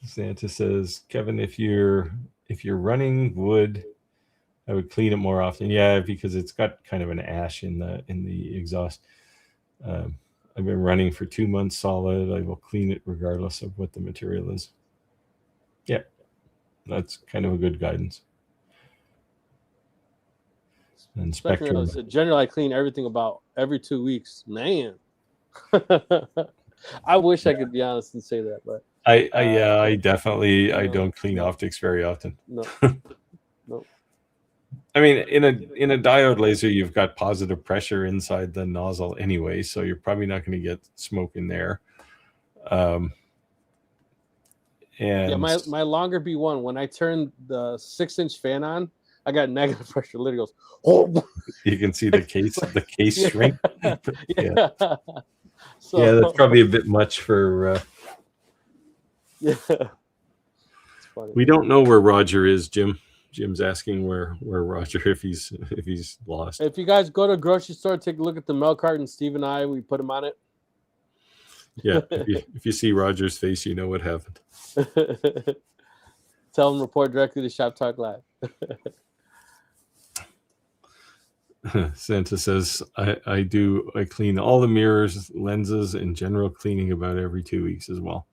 S2: Santa says, Kevin, if you're running wood, I would clean it more often. Yeah, because it's got kind of an ash in the exhaust. I've been running for 2 months solid. I will clean it regardless of what the material is. Yeah, that's kind of a good guidance. And Spectrum.
S1: Generally, I clean everything about every 2 weeks. Man, I wish I could be honest and say that, but
S2: I definitely I don't clean optics very often.
S1: No.
S2: I mean, in a diode laser, you've got positive pressure inside the nozzle anyway, so you're probably not going to get smoke in there. And
S1: yeah, my longer B1, when I turn the 6-inch fan on, I got negative pressure. Literally goes, oh.
S2: You can see the case shrink.
S1: Yeah. So,
S2: yeah, that's probably a bit much for.
S1: Yeah. It's funny.
S2: We don't know where Roger is, Jim. Jim's asking where Roger, if he's lost.
S1: If you guys go to a grocery store, take a look at the milk carton. Steve and I, we put him on it.
S2: Yeah, if you see Roger's face, you know what happened.
S1: Tell him report directly to Shop Talk Live.
S2: Santa says, I clean all the mirrors, lenses, and general cleaning about every 2 weeks as well.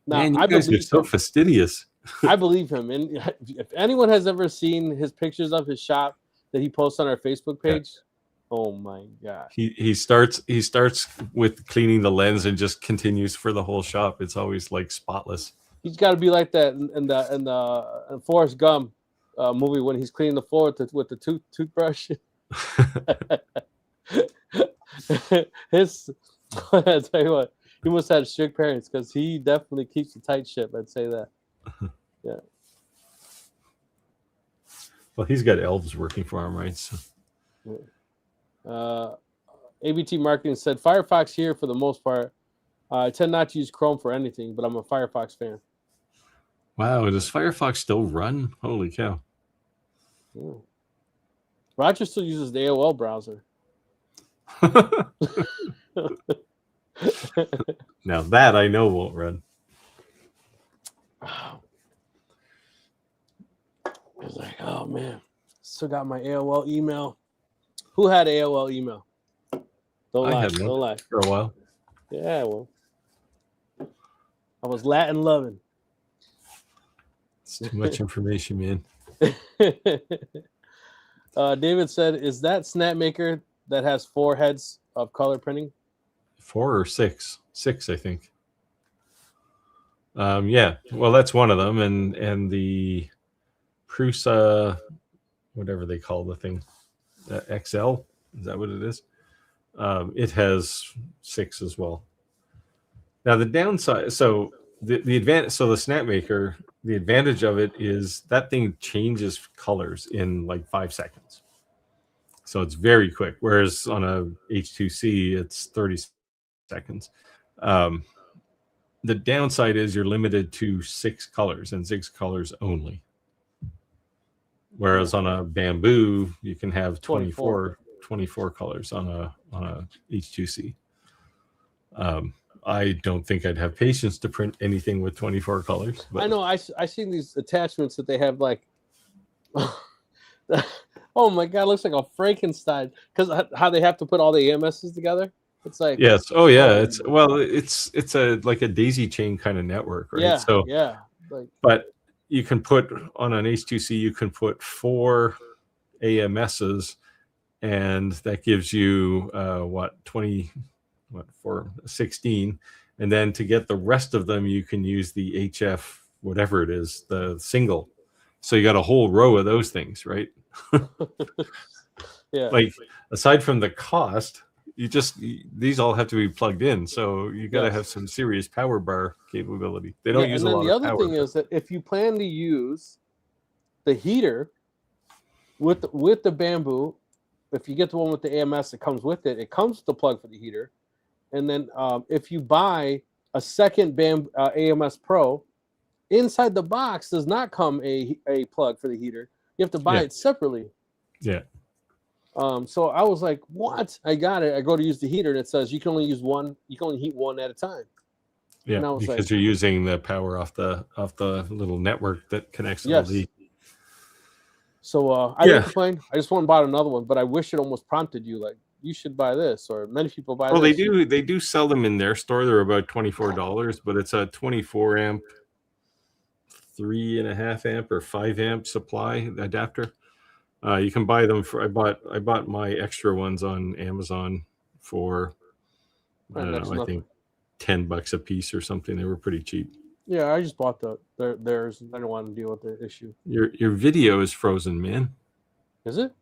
S2: Now, man, you guys are so fastidious.
S1: I believe him. And if anyone has ever seen his pictures of his shop that he posts on our Facebook page, Oh my god.
S2: He starts with cleaning the lens and just continues for the whole shop. It's always like spotless.
S1: He's got to be like that in Forrest Gump movie when he's cleaning the floor with the toothbrush. His, I tell you what, he must have strict parents because he definitely keeps a tight ship. I'd say that. Yeah.
S2: Well, he's got elves working for him, right? So.
S1: ABT Marketing said Firefox here for the most part. I tend not to use Chrome for anything, but I'm a Firefox fan.
S2: Wow, does Firefox still run? Holy cow!
S1: Ooh. Roger still uses the AOL browser.
S2: Now that I know won't run.
S1: I was like, oh man, still got my AOL email. Who had AOL email? Don't lie. Don't lie.
S2: For a while.
S1: Yeah, well, I was Latin loving.
S2: It's too much information, man.
S1: David said, "Is that Snapmaker that has 4 heads of color printing?"
S2: 4 or 6? 6, I think. Yeah, well, that's one of them, and the Prusa, whatever they call the thing, XL, is that what it is? It has 6 as well. Now the downside, so the advantage, so the Snapmaker, the advantage of it is that thing changes colors in like 5 seconds. So it's very quick. Whereas on a H2C, it's 30 seconds. The downside is you're limited to 6 colors and 6 colors only. Whereas on a Bamboo, you can have 24 colors on a H2C. I don't think I'd have patience to print anything with 24 colors. But.
S1: I know. I seen these attachments that they have like, oh my god, it looks like a Frankenstein because how they have to put all the AMSs together. It's like
S2: yes, oh yeah, it's a like a daisy chain kind of network, right?
S1: Yeah,
S2: so
S1: yeah. Like,
S2: but you can put on an H2C, you can put 4 AMSs, and that gives you 16, and then to get the rest of them you can use the HF whatever it is, the single, so you got a whole row of those things, right?
S1: Yeah,
S2: like aside from the cost, these all have to be plugged in, so you got to have some serious power bar capability. They don't use a lot of power.
S1: And then the other thing is that if you plan to use the heater with the Bamboo, if you get the one with the AMS that comes with it, it comes with the plug for the heater. And then if you buy a second AMS Pro, inside the box does not come a plug for the heater. You have to buy it separately.
S2: Yeah.
S1: So I was like, what? I got it. I go to use the heater and it says you can only use one. You can only heat one at a time.
S2: Yeah, because you're using the power off the little network that connects to the.
S1: So I didn't complain. I just went and bought another one, but I wish it almost prompted you like, you should buy this, or many people buy this.
S2: Well, they do sell them in their store. They're about $24, but it's a 24 amp, 3.5 amp or 5 amp supply adapter. You can buy them for. I bought my extra ones on Amazon for I don't know. I think $10 a piece or something. They were pretty cheap.
S1: Yeah, I just bought theirs. I don't want to deal with the issue.
S2: Your video is frozen, man.
S1: Is it?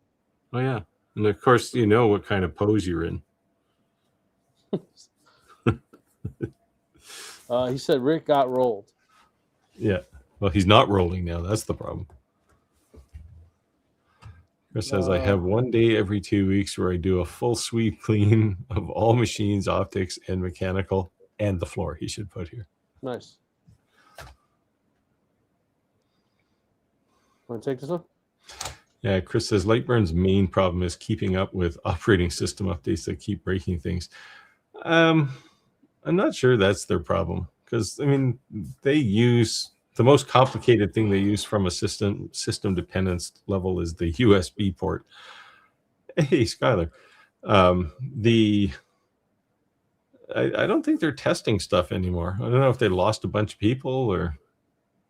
S2: Oh yeah, and of course you know what kind of pose you're in.
S1: He said Rick got rolled.
S2: Yeah, well he's not rolling now. That's the problem. Chris says, I have one day every 2 weeks where I do a full sweep clean of all machines, optics, and mechanical, and the floor, he should put here.
S1: Nice. Want to take this one?
S2: Yeah, Chris says, Lightburn's main problem is keeping up with operating system updates that keep breaking things. I'm not sure that's their problem, because, I mean, they use... The most complicated thing they use from a system dependence level is the USB port. Hey, Skylar. I don't think they're testing stuff anymore. I don't know if they lost a bunch of people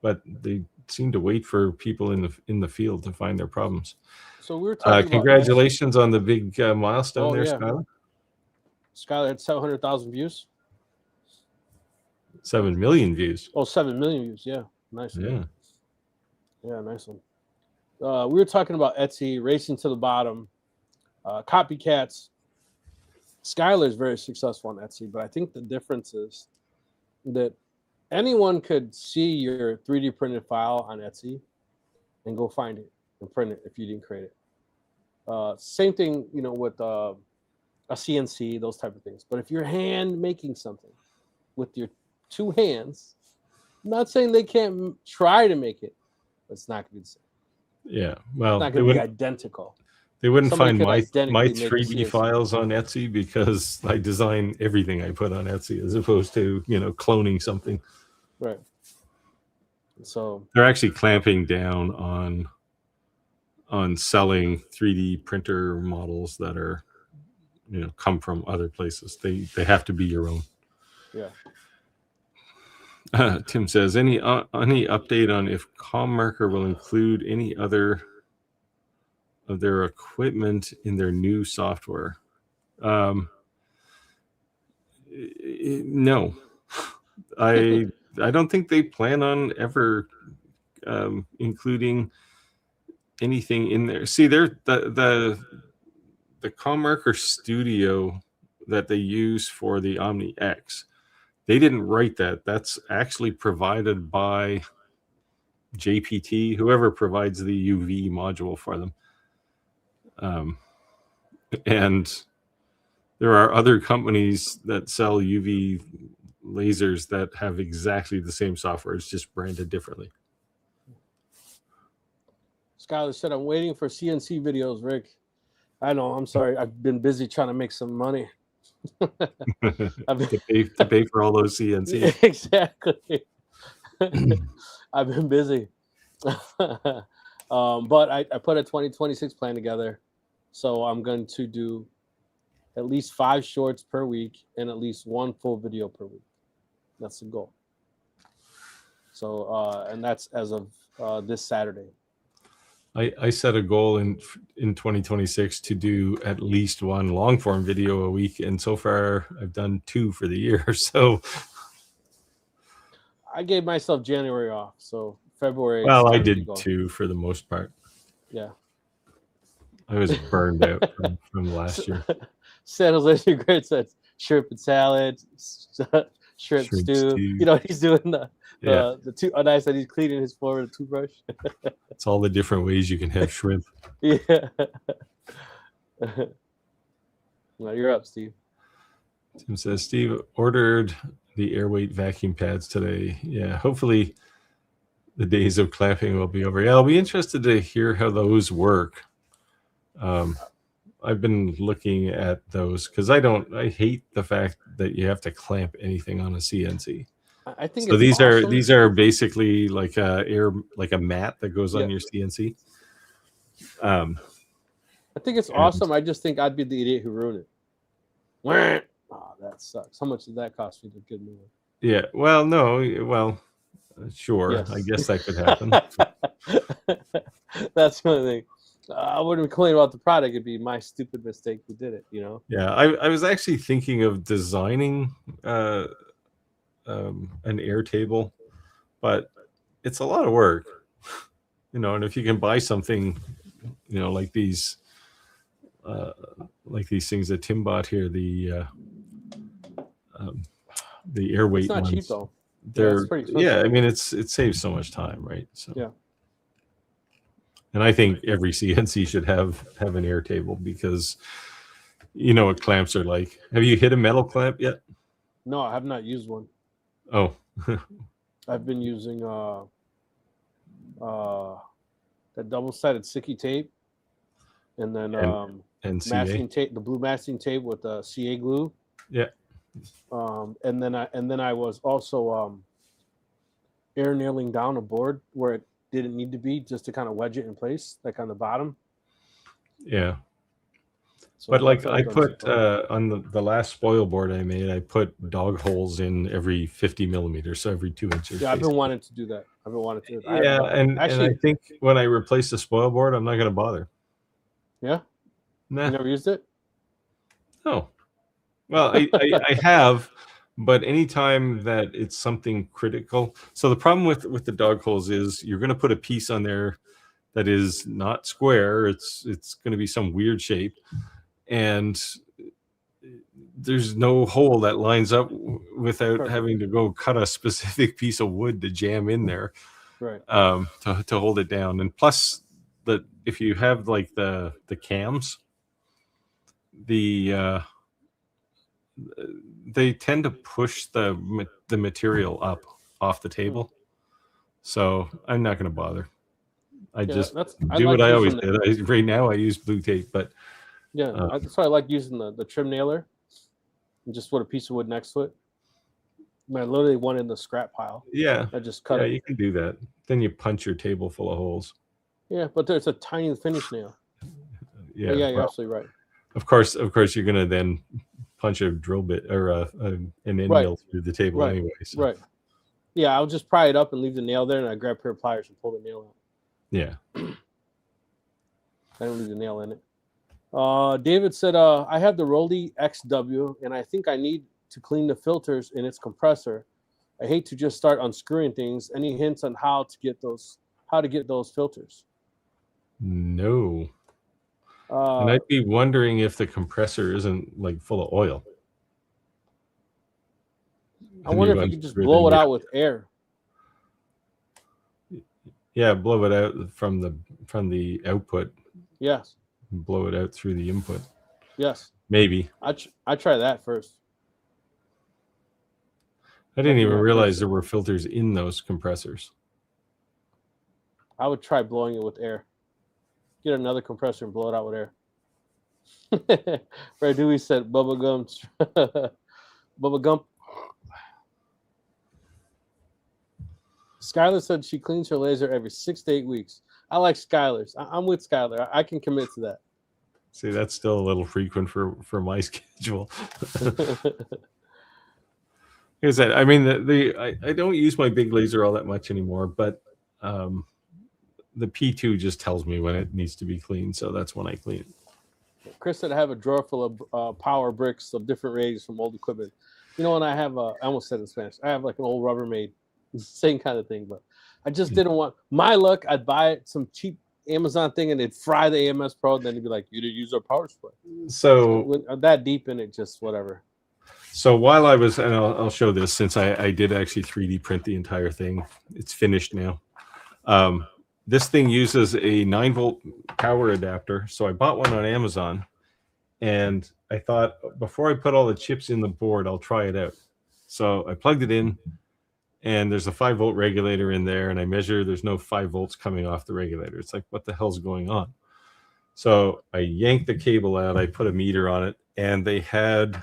S2: but they seem to wait for people in the field to find their problems.
S1: So we were talking
S2: congratulations on the big milestone there,
S1: yeah.
S2: Skylar.
S1: Skylar had 700,000 views.
S2: 7 million views.
S1: Oh, 7 million views. Yeah, nice.
S2: Yeah.
S1: Yeah, nice one. We were talking about Etsy, racing to the bottom, copycats. Skylar is very successful on Etsy, but I think the difference is that anyone could see your 3D printed file on Etsy and go find it and print it if you didn't create it. Same thing, with a CNC, those type of things. But if you're hand making something with your 2 hands, I'm not saying they can't try to make it, but it's not going to be the same.
S2: Yeah, well,
S1: it's not going to be identical.
S2: They wouldn't find my 3D files on Etsy because I design everything I put on Etsy as opposed to, cloning something.
S1: Right. So
S2: they're actually clamping down on selling 3D printer models that are, come from other places. They have to be your own.
S1: Yeah.
S2: Tim says, any update on if CommMarker will include any other of their equipment in their new software? No, I don't think they plan on ever including anything in there. See, they're the CommMarker Studio that they use for the Omni X. They didn't write that. That's actually provided by JPT, whoever provides the UV module for them. And there are other companies that sell UV lasers that have exactly the same software. It's just branded differently.
S1: Skylar said, I'm waiting for CNC videos, Rick. I know. I'm sorry. I've been busy trying to make some money.
S2: to pay for all those CNCs.
S1: Exactly. I've been busy. But I put a 2026 plan together. So I'm going to do at least 5 shorts per week and at least 1 full video per week. That's the goal. So, and that's as of this Saturday.
S2: I set a goal in 2026 to do at least 1 long form video a week, and so far I've done 2 for the year. So
S1: I gave myself January off, so February.
S2: Well, I did 2 for the most part.
S1: Yeah,
S2: I was burned out from last year.
S1: San Jose Great said shrimp and salad, shrimp stew. He's doing the two. Oh, nice that he's cleaning his floor with a toothbrush.
S2: It's all the different ways you can have shrimp.
S1: Yeah. Well, you're up, Steve.
S2: Tim says, Steve ordered the airweight vacuum pads today. Yeah, hopefully the days of clamping will be over. Yeah, I'll be interested to hear how those work. I've been looking at those because I hate the fact that you have to clamp anything on a CNC.
S1: I think
S2: so. These are basically like a mat that goes on your CNC.
S1: I think it's awesome. I just think I'd be the idiot who ruined it. Oh, that sucks. How much did that cost you to get me one?
S2: Yeah. Well, no. Well, sure. Yes. I guess that could happen.
S1: That's the only thing. I wouldn't complain about the product. It'd be my stupid mistake who did it,
S2: Yeah, I was actually thinking of designing an air table, but it's a lot of work, and if you can buy something, like these things that Tim bought here, the airweight
S1: it's not
S2: ones.
S1: Cheap though.
S2: I mean it saves so much time, right? So
S1: yeah.
S2: And I think every CNC should have an air table because what clamps are like. Have you hit a metal clamp yet?
S1: No, I have not used one.
S2: Oh.
S1: I've been using that double-sided sticky tape, and then masking tape, the blue masking tape with CA glue.
S2: Yeah.
S1: And then I was also air nailing down a board where it didn't need to be, just to kind of wedge it in place, like on the bottom.
S2: Yeah.
S1: So
S2: but like I put on the last spoil board I made, I put dog holes in every 50 millimeters, so every 2 inches.
S1: Yeah, I've been wanting to do that. I've been wanting to.
S2: Yeah, and I think when I replace the spoil board, I'm not going to bother.
S1: Yeah?
S2: Nah.
S1: You never used it?
S2: No. Well, I have, but anytime that it's something critical. So the problem with the dog holes is you're going to put a piece on there that is not square. It's going to be some weird shape, and there's no hole that lines up without having to go cut a specific piece of wood to jam in there,
S1: right?
S2: To hold it down. And plus, if you have like the cams, they tend to push the material up off the table. So I'm not going to bother. I just do what I always did. Right now I use blue tape, but
S1: that's why I like using the trim nailer and just put a piece of wood next to it. I literally one in the scrap pile.
S2: Yeah.
S1: I just cut it.
S2: You can do that. Then you punch your table full of holes.
S1: Yeah, but there's a tiny finish nail.
S2: Yeah.
S1: You're absolutely right.
S2: Of course, you're going to then punch a drill bit or an end nail through the table anyway. So.
S1: Right. Yeah, I'll just pry it up and leave the nail there, and I grab a pair of pliers and pull the nail out.
S2: Yeah.
S1: I don't leave the nail in it. David said, I have the Rolly XW, and I think I need to clean the filters in its compressor. I hate to just start unscrewing things. Any hints on how to get those filters?
S2: No. And I'd be wondering if the compressor isn't like full of oil.
S1: I wonder if you can just blow it out with air.
S2: Yeah, blow it out from the output.
S1: Yes.
S2: Blow it out through the input.
S1: Yes.
S2: Maybe.
S1: I try that first.
S2: I didn't even realize there were filters in those compressors.
S1: I would try blowing it with air. Get another compressor and blow it out with air. Right, Dewey said bubblegum. Bubblegum. Skylar said she cleans her laser every 6 to 8 weeks. I like Skylar's. I'm with Skylar. I can commit to that.
S2: See, that's still a little frequent for my schedule. Is that? I mean, I don't use my big laser all that much anymore, but the P2 just tells me when it needs to be cleaned, so that's when I clean it.
S1: Chris said I have a drawer full of power bricks of different ratings from old equipment. You know, and I have I almost said in Spanish. I have like an old Rubbermaid, same kind of thing, but I just didn't want my luck. I'd buy some cheap Amazon thing and it'd fry the AMS Pro, and then it'd be like, you didn't use our power supply.
S2: So
S1: that deep in it, just whatever.
S2: So while I was, and I'll show this since I did actually 3D print the entire thing. It's finished now. This thing uses a 9-volt power adapter. So I bought one on Amazon, and I thought before I put all the chips in the board, I'll try it out. So I plugged it in, and there's a 5-volt regulator in there, and I measure there's no 5 volts coming off the regulator. It's like, what the hell's going on? So I yanked the cable out, I put a meter on it, and they had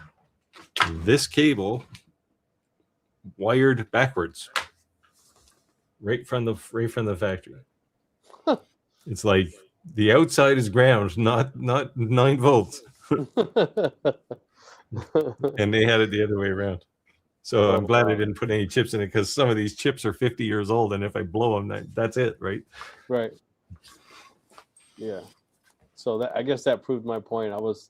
S2: this cable wired backwards right from the factory. Huh. It's like the outside is ground, not 9 volts. And they had it the other way around. So I'm glad I didn't put any chips in it, because some of these chips are 50 years old, and if I blow them, that's it, right?
S1: Right. Yeah. So I guess that proved my point. I was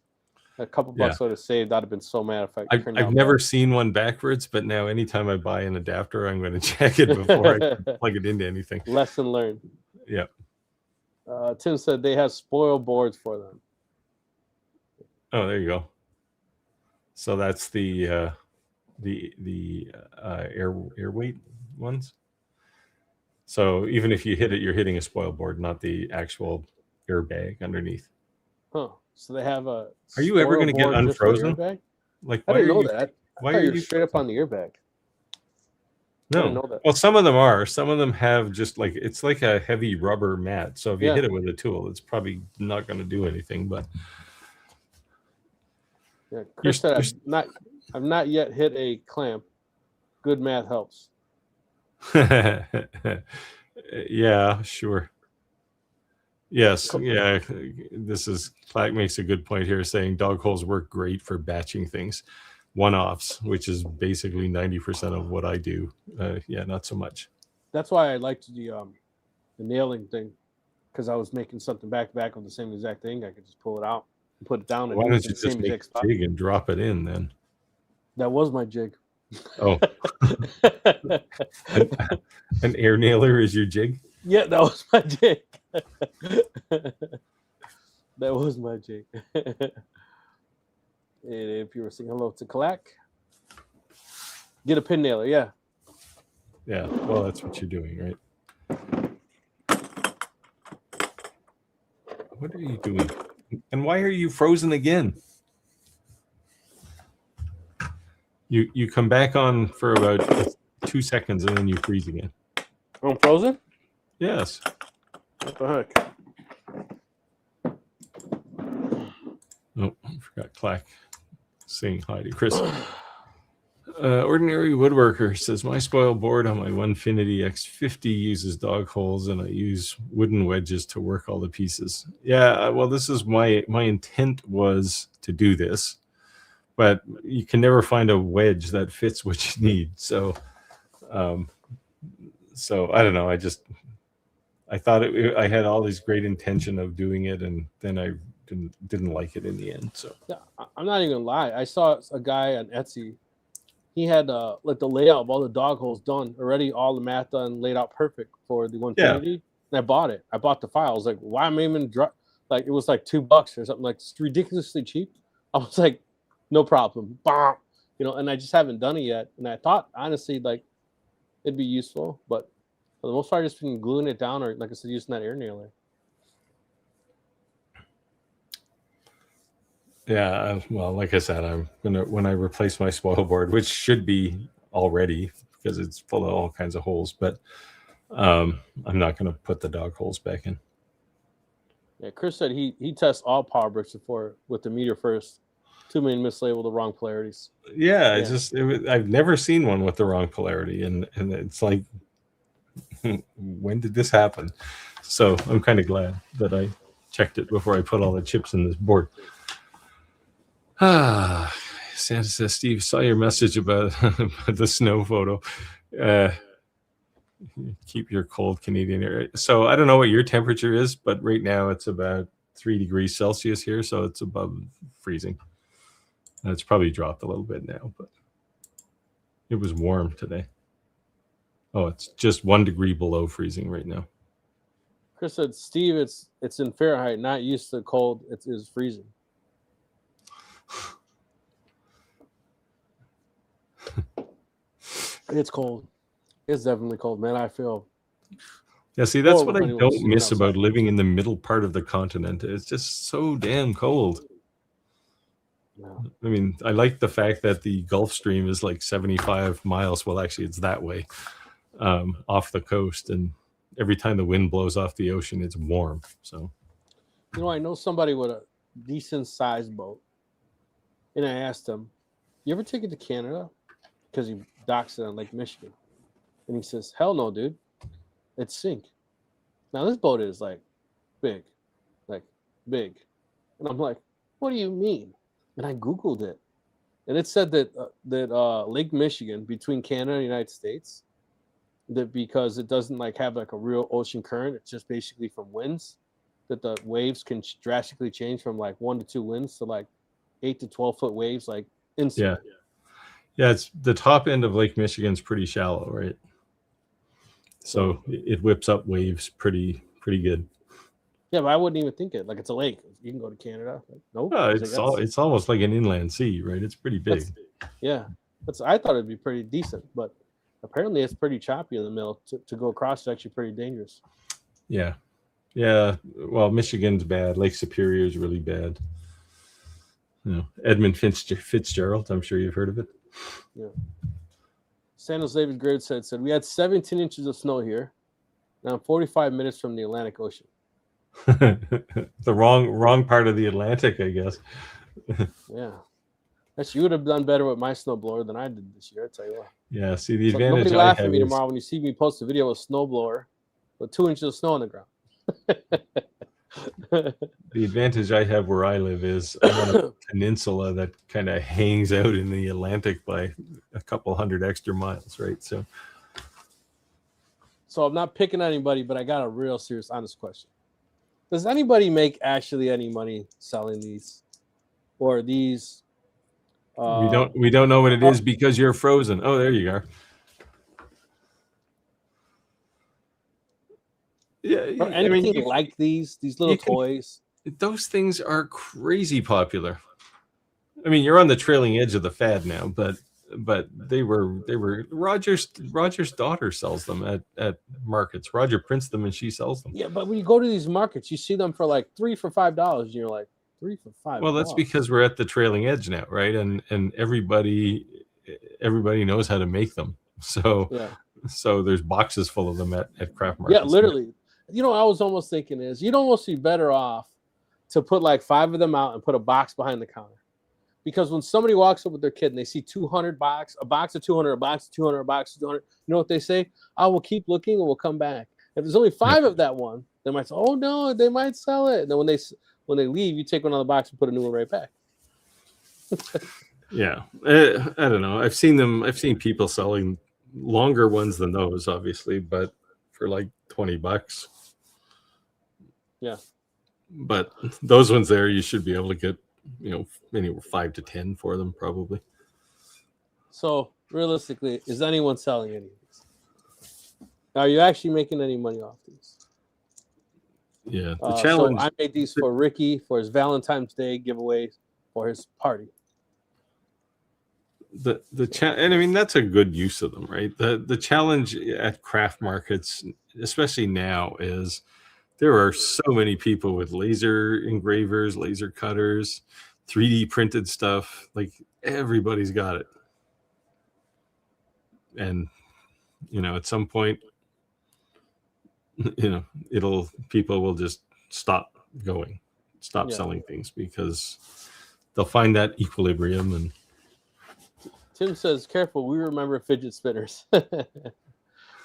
S1: a couple bucks would have saved. I'd have been so mad if
S2: I've never seen one backwards, but now anytime I buy an adapter, I'm going to check it before I plug it into anything.
S1: Lesson learned.
S2: Yeah.
S1: Tim said they have spoil boards for them.
S2: Oh, there you go. So that's the air weight ones. So even if you hit it, you're hitting a spoil board, not the actual airbag underneath.
S1: Huh. So they have a.
S2: Are you ever going to get unfrozen?
S1: Like, I didn't know that. Why are you straight up on the airbag?
S2: No. I didn't know that. Well, some of them are. Some of them have just like, it's like a heavy rubber mat. So if you hit it with a tool, it's probably not going to do anything. But
S1: yeah, Chris said I've not yet hit a clamp. Good math helps.
S2: Yeah, sure. Yes, yeah. This is Clack makes a good point here, saying dog holes work great for batching things, one-offs, which is basically 90% of what I do. Yeah, not so much.
S1: That's why I liked the nailing thing, because I was making something back to back of the same exact thing. I could just pull it out and put it down and
S2: Why
S1: do
S2: don't
S1: it in
S2: you
S1: the
S2: just
S1: same
S2: make
S1: exact
S2: a
S1: spot.
S2: jig and drop it in then?
S1: That was my jig.
S2: Oh, an air nailer is your jig?
S1: Yeah, that was my jig. That was my jig. And if you were saying hello to Kalak, get a pin nailer. Yeah.
S2: Yeah, well, that's what you're doing, right? What are you doing? And why are you frozen again? You come back on for about 2 seconds and then you freeze again.
S1: I'm frozen?
S2: Yes.
S1: What the heck?
S2: Oh, I forgot Clack saying hi to Chris. Ordinary Woodworker says, my spoiled board on my Onefinity X50 uses dog holes, and I use wooden wedges to work all the pieces. Yeah, well, this is my intent was to do this, but you can never find a wedge that fits what you need. So I don't know. I thought I had all this great intention of doing it, and then I didn't like it in the end. So
S1: yeah, I'm not even gonna lie. I saw a guy on Etsy. He had like the layout of all the dog holes done already, all the math done, laid out perfect for the Onefinity. Yeah. And I bought it. I bought the file. I was like, why am I even like it was like $2 or something, like it's ridiculously cheap. I was like, no problem. Bah! You know, and I just haven't done it yet. And I thought honestly like it'd be useful, but for the most part, I've just been gluing it down, or like I said, using that air nailer.
S2: Yeah, well, like I said, I'm gonna, when I replace my spoil board, which should be already because it's full of all kinds of holes, but I'm not gonna put the dog holes back in.
S1: Yeah, Chris said he tests all power bricks before with the meter first. Too many mislabeled the wrong polarities.
S2: Yeah, I've never seen one with the wrong polarity, and it's like, when did this happen? So I'm kind of glad that I checked it before I put all the chips in this board. Santa says, Steve, saw your message about the snow photo. Keep your cold Canadian air. So I don't know what your temperature is, but right now it's about 3 degrees Celsius here, so it's above freezing. And it's probably dropped a little bit now, but it was warm today. Oh, it's just 1 degree below freezing right now.
S1: Chris said, Steve, it's in Fahrenheit, not used to cold. It is freezing. It's cold. It's definitely cold, man. I feel.
S2: Yeah, see, that's what I don't miss about living in the middle part of the continent. It's just so damn cold. Yeah. I mean, I like the fact that the Gulf Stream is like 75 miles. Well, actually, it's that way off the coast. And every time the wind blows off the ocean, it's warm. So,
S1: you know, I know somebody with a decent sized boat. And I asked him, you ever take it to Canada? Because he docks it on Lake Michigan. And he says, hell no, dude. It's sink. Now, this boat is like big. And I'm like, what do you mean? And I Googled it. And it said that Lake Michigan, between Canada and the United States, that because it doesn't like have like a real ocean current, it's just basically from winds, that the waves can drastically change from like 1 to 2 winds to like 8 to 12 foot waves, like instantly.
S2: Yeah, it's the top end of Lake Michigan's pretty shallow, right? So it whips up waves pretty good.
S1: Yeah, but I wouldn't even think it. Like, it's a lake. You can go to Canada. Like, nope.
S2: It's almost like an inland sea, right? It's pretty big.
S1: I thought it'd be pretty decent, but apparently it's pretty choppy in the middle. To go across is actually pretty dangerous.
S2: Yeah. Well, Michigan's bad. Lake Superior is really bad. You know, Edmund Fitzgerald. I'm sure you've heard of it.
S1: Yeah. San Jose David Grid said we had 17 inches of snow here. Now I'm 45 minutes from the Atlantic Ocean.
S2: The wrong part of the Atlantic, I guess.
S1: Yeah. Actually, you would have done better with my snowblower than I did this year, I tell you what.
S2: Yeah, see, the advantage
S1: nobody laugh at me tomorrow when you see me post a video of a snowblower with 2 inches of snow on the ground.
S2: The advantage I have where I live is I'm on a peninsula that kind of hangs out in the Atlantic by a couple hundred extra miles, right? So
S1: So I'm not picking anybody, but I got a real serious, honest question. Does anybody make actually any money selling these, or these?
S2: We don't know what it is because you're frozen. Oh, there you are. Yeah,
S1: or anything like these little toys.
S2: Those things are crazy popular. I mean, you're on the trailing edge of the fad now, but they were Roger's daughter sells them at markets. Roger prints them and she sells them.
S1: Yeah, but when you go to these markets, you see them for like $3 for $5, and you're like, $3 for $5.
S2: Well, that's because we're at the trailing edge now, right? And everybody knows how to make them. So
S1: yeah.
S2: So there's boxes full of them at craft markets.
S1: Yeah, literally. You know, I was almost thinking is you'd almost be better off to put like 5 of them out and put a box behind the counter. Because when somebody walks up with their kid and they see 200 box, a box of 200, a box of 200, a box of 200, you know what they say? I will keep looking and we'll come back. If there's only 5 of that one, they might say, oh no, they might sell it. And then when they leave, you take one out of the box and put a new one right back.
S2: Yeah. I don't know. I've seen people selling longer ones than those, obviously, but for like $20.
S1: Yeah.
S2: But those ones there, you should be able to get, anywhere 5 to 10 for them, probably.
S1: So realistically, is anyone selling any of these? Are you actually making any money off these?
S2: Yeah. The challenge.
S1: So I made these for Ricky for his Valentine's Day giveaway for his party.
S2: And I mean, that's a good use of them, right? The challenge at craft markets, especially now, is there are so many people with laser engravers, laser cutters, 3D printed stuff. Like everybody's got it. And, at some point, people will just stop selling things because they'll find that equilibrium. And
S1: Tim says, careful, we remember fidget spinners.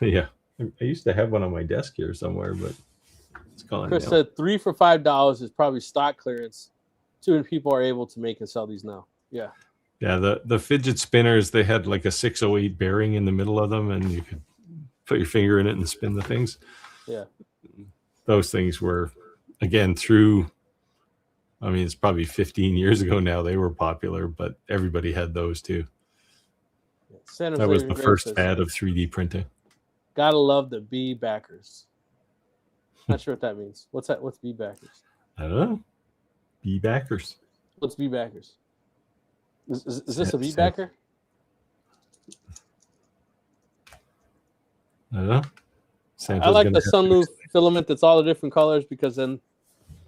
S2: Yeah. I used to have one on my desk here somewhere, but it's gone.
S1: Chris said $3 for $5 is probably stock clearance. Too many people are able to make and sell these now. Yeah.
S2: Yeah, the fidget spinners, they had like a 608 bearing in the middle of them, and you could put your finger in it and spin the things.
S1: Yeah.
S2: Those things were, again, it's probably 15 years ago now, they were popular, but everybody had those too. That was the first fad of 3D printing.
S1: Gotta love the bee backers. Not sure what that means. What's that? What's bee backers?
S2: I don't know. Bee backers.
S1: What's bee backers? Is this a bee backer?
S2: I don't know.
S1: I like the sunroof filament that's all the different colors, because then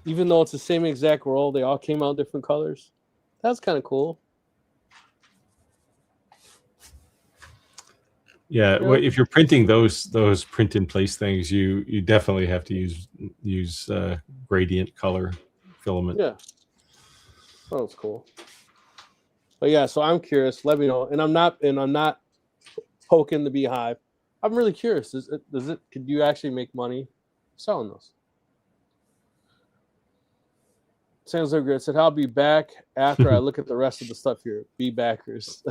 S1: even though it's the same exact roll, they all came out different colors. That's kind of cool.
S2: Yeah, well, if you're printing those print in place things, you definitely have to use gradient color filament.
S1: Yeah, oh, that's cool. But yeah, so I'm curious. Let me know, and I'm not poking the beehive. I'm really curious. Could you actually make money selling those? Sounds so good. Said I'll be back after I look at the rest of the stuff here. Bee backers.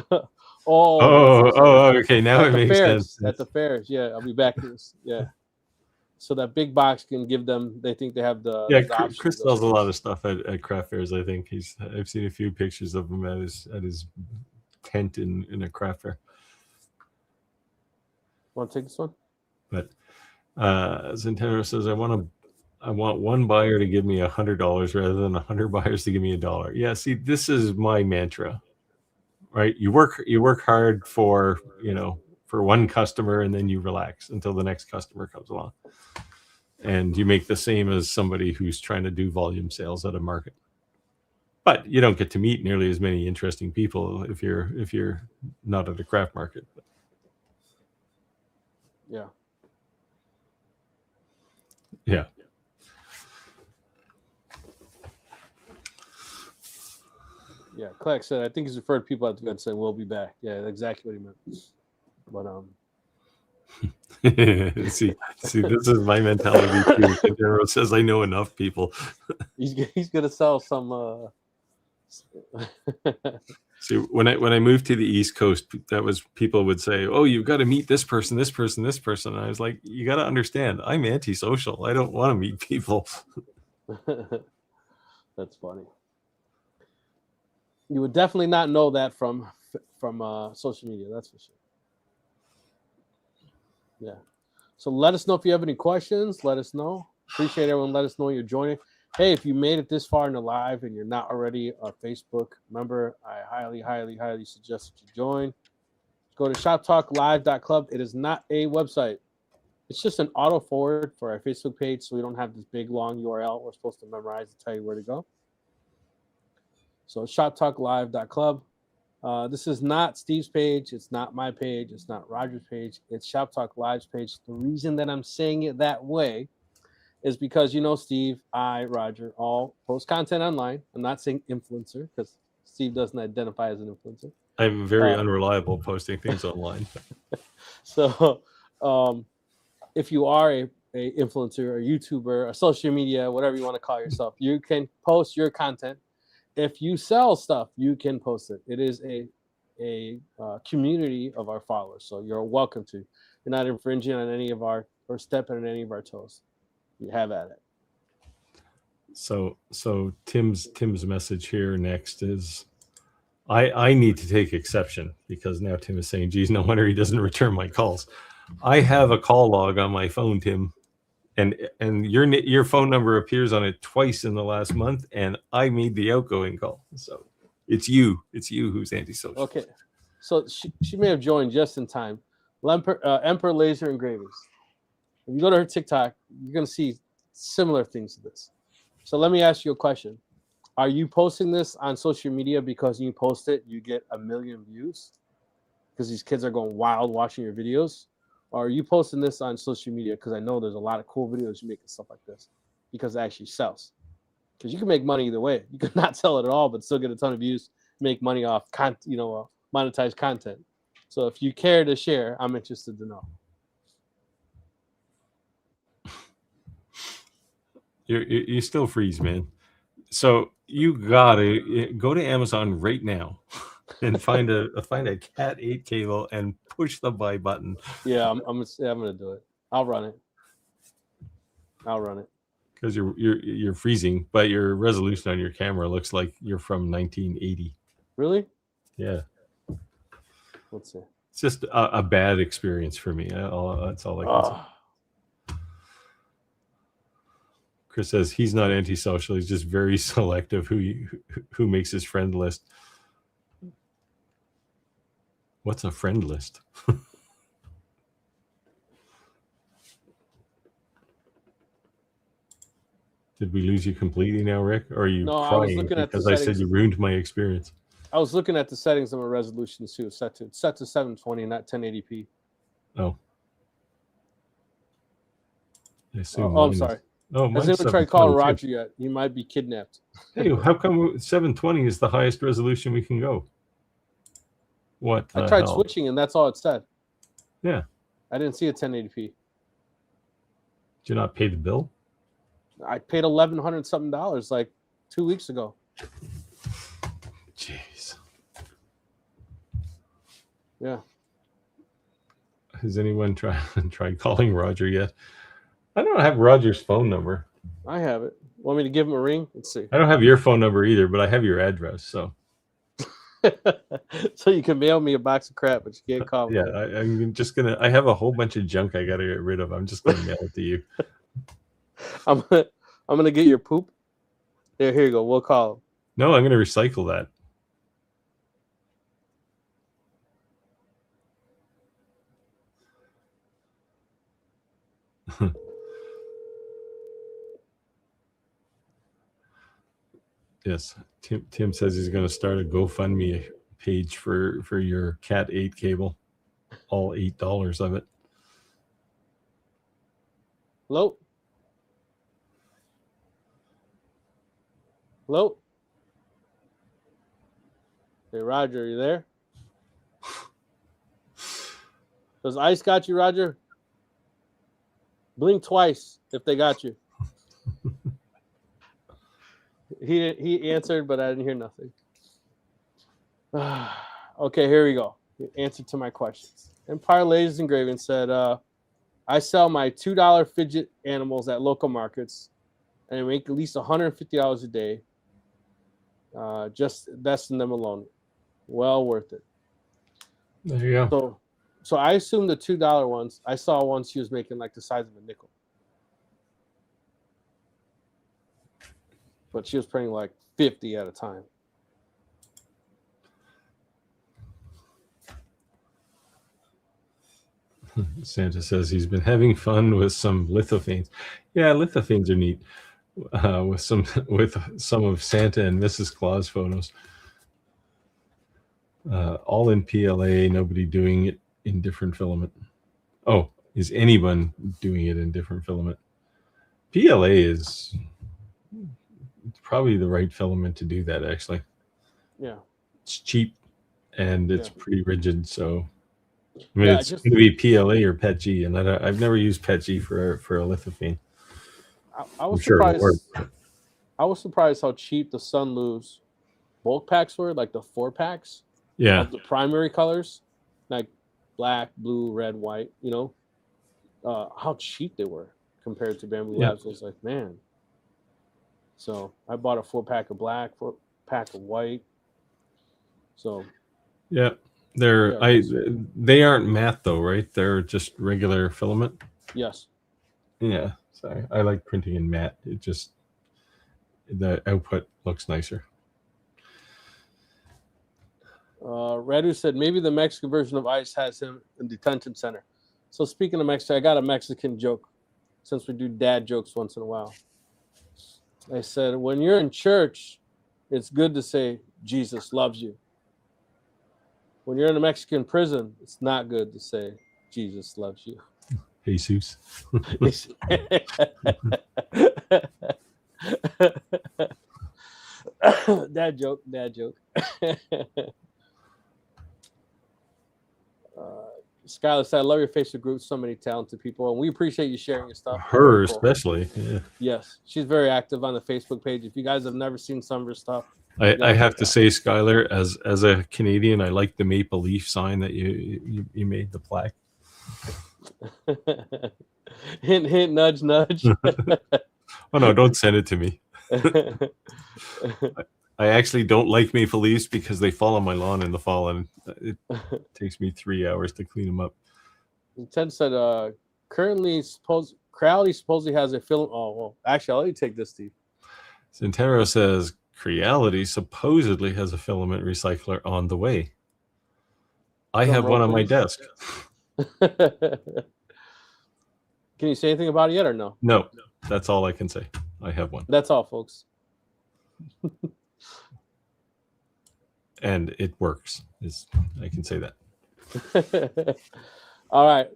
S2: Okay. Now it makes sense.
S1: At the fairs, yeah, I'll be backers. Yeah. So that big box can give them. They think they have the.
S2: Yeah, Chris sells a lot of stuff at craft fairs. I think I've seen a few pictures of him at his tent in a craft fair.
S1: Want to take this one?
S2: But Zenteno says, I want one buyer to give me $100 rather than 100 buyers to give me $1. Yeah, see, this is my mantra, right? You work hard for one customer, and then you relax until the next customer comes along, and you make the same as somebody who's trying to do volume sales at a market. But you don't get to meet nearly as many interesting people if you're not at a craft market.
S1: Yeah.
S2: Yeah.
S1: Yeah, Clark said, I think he's referred to people at the event saying, we'll be back. Yeah, that's exactly what he meant. But
S2: see, this is my mentality too. General says I know enough people.
S1: He's gonna sell some
S2: See, when I moved to the East Coast, that was people would say, "Oh, you've got to meet this person, this person, this person." And I was like, "You got to understand, I'm antisocial. I don't want to meet people."
S1: That's funny. You would definitely not know that from social media. That's for sure. Yeah. So let us know if you have any questions. Let us know. Appreciate everyone. Let us know you're joining. Hey, if you made it this far in the live and you're not already on Facebook, remember, I highly, highly, highly suggest that you join. Go to shoptalklive.club. It is not a website. It's just an auto forward for our Facebook page, so we don't have this big long URL we're supposed to memorize to tell you where to go. So shoptalklive.club. This is not Steve's page. It's not my page. It's not Roger's page. It's Shop Talk Live's page. The reason that I'm saying it that way is because, Steve, Roger, all post content online. I'm not saying influencer because Steve doesn't identify as an influencer.
S2: I'm very unreliable posting things online.
S1: So if you are a influencer, a YouTuber, a social media, whatever you want to call yourself, you can post your content. If you sell stuff, you can post it. It is a community of our followers, so you're welcome to. You're not infringing on any of our or stepping on any of our toes. You have at it.
S2: So Tim's message here next is, I need to take exception because now Tim is saying, geez, no wonder he doesn't return my calls. I have a call log on my phone, Tim, and your phone number appears on it twice in the last month, and I made the outgoing call. So it's you who's antisocial.
S1: Okay, so she may have joined just in time. Emperor Laser Engravings. If you go to her TikTok, you're gonna see similar things to this. So let me ask you a question. Are you posting this on social media because you post it, you get 1 million views? Because these kids are going wild watching your videos? Or are you posting this on social media? Because I know there's a lot of cool videos you make and stuff like this because it actually sells. Because you can make money either way. You could not sell it at all, but still get a ton of views, make money off monetized content. So if you care to share, I'm interested to know.
S2: You still freeze, man. So you gotta go to Amazon right now and find a Cat 8 cable and push the buy button.
S1: Yeah, I'm gonna do it. I'll run it.
S2: Because you're freezing, but your resolution on your camera looks like you're from 1980.
S1: Really?
S2: Yeah.
S1: Let's see.
S2: It's just a bad experience for me. That's all I can say. Chris says he's not antisocial. He's just very selective who makes his friend list. What's a friend list? Did we lose you completely now, Rick? Or are you crying because I said you ruined my experience?
S1: I was looking at the settings of my resolution to see it's set to. It's set to 720, not 1080p.
S2: Oh.
S1: I'm sorry. Has anyone tried calling Roger yet? He might be kidnapped.
S2: Hey, how come 720 is the highest resolution we can go? What?
S1: I tried switching, and that's all it said.
S2: Yeah.
S1: I didn't see a 1080p. Did
S2: you not pay the bill?
S1: I paid $1,100 something like 2 weeks ago.
S2: Jeez.
S1: Yeah.
S2: Has anyone tried calling Roger yet? I don't have Roger's phone number.
S1: I have it. Want me to give him a ring? Let's see.
S2: I don't have your phone number either, but I have your address. So
S1: so you can mail me a box of crap, but you can't call me.
S2: Yeah, I'm just going to... I have a whole bunch of junk I got to get rid of. I'm just going to mail it to you.
S1: I'm gonna get your poop. Here you go. We'll call him.
S2: No, I'm going to recycle that. Yes, Tim says he's going to start a GoFundMe page for your Cat 8 cable, all $8 of it.
S1: Hello? Hello? Hey, Roger, are you there? Does ICE got you, Roger? Blink twice if they got you. He answered, but I didn't hear nothing. Okay, here we go. Answer to my questions. Empire Ladies Engraving said, I sell my $2 fidget animals at local markets and I make at least $150 a day. Just investing them alone. Well worth it.
S2: There you go.
S1: So I assume the $2 ones. I saw one she was making like the size of a nickel, but she was printing like 50 at a time.
S2: Santa says he's been having fun with some lithophanes. Yeah, lithophanes are neat. With some of Santa and Mrs. Claus photos. All in PLA, nobody doing it in different filament. Oh, is anyone doing it in different filament? PLA is probably the right filament to do that, actually.
S1: Yeah.
S2: It's cheap and it's pretty rigid, so I mean,
S1: Yeah,
S2: it's going to be PLA or PETG, and I've never used PETG for a lithophane.
S1: I was surprised. I was surprised how cheap the Sunluz bulk packs were, like the 4-packs.
S2: Yeah.
S1: Of the primary colors, like black, blue, red, white. You know, how cheap they were compared to Bamboo Labs. I was like, man. So I bought a 4-pack of black, 4-pack of white. So.
S2: Yeah. They aren't matte though, right? They're just regular filament.
S1: Yes.
S2: Yeah. Sorry, I like printing in matte. It just the output looks nicer.
S1: Redu said maybe the Mexican version of ICE has him in detention center. So speaking of Mexico, I got a Mexican joke since we do dad jokes once in a while. I said, when you're in church, it's good to say Jesus loves you. When you're in a Mexican prison, it's not good to say Jesus loves you.
S2: Jesus.
S1: Dad joke. Skylar said, I love your Facebook group. So many talented people. And we appreciate you sharing your stuff.
S2: Her especially. Yeah.
S1: Yes. She's very active on the Facebook page. If you guys have never seen some of her stuff.
S2: I have to say, Skylar, as a Canadian, I like the maple leaf sign that you made, the plaque.
S1: Hint, hint, nudge, nudge.
S2: Oh, no, don't send it to me. I actually don't like maple leaves because they fall on my lawn in the fall, and it takes me 3 hours to clean them up.
S1: Ted said, currently, Crowley supposedly has a film. Oh, well, actually, I'll let you take this, Steve.
S2: Centero says, Creality supposedly has a filament recycler on the way. I have one on my desk.
S1: Can you say anything about it yet or no?
S2: No, that's all I can say. I have one.
S1: That's all, folks.
S2: And it works. I can say that.
S1: All right.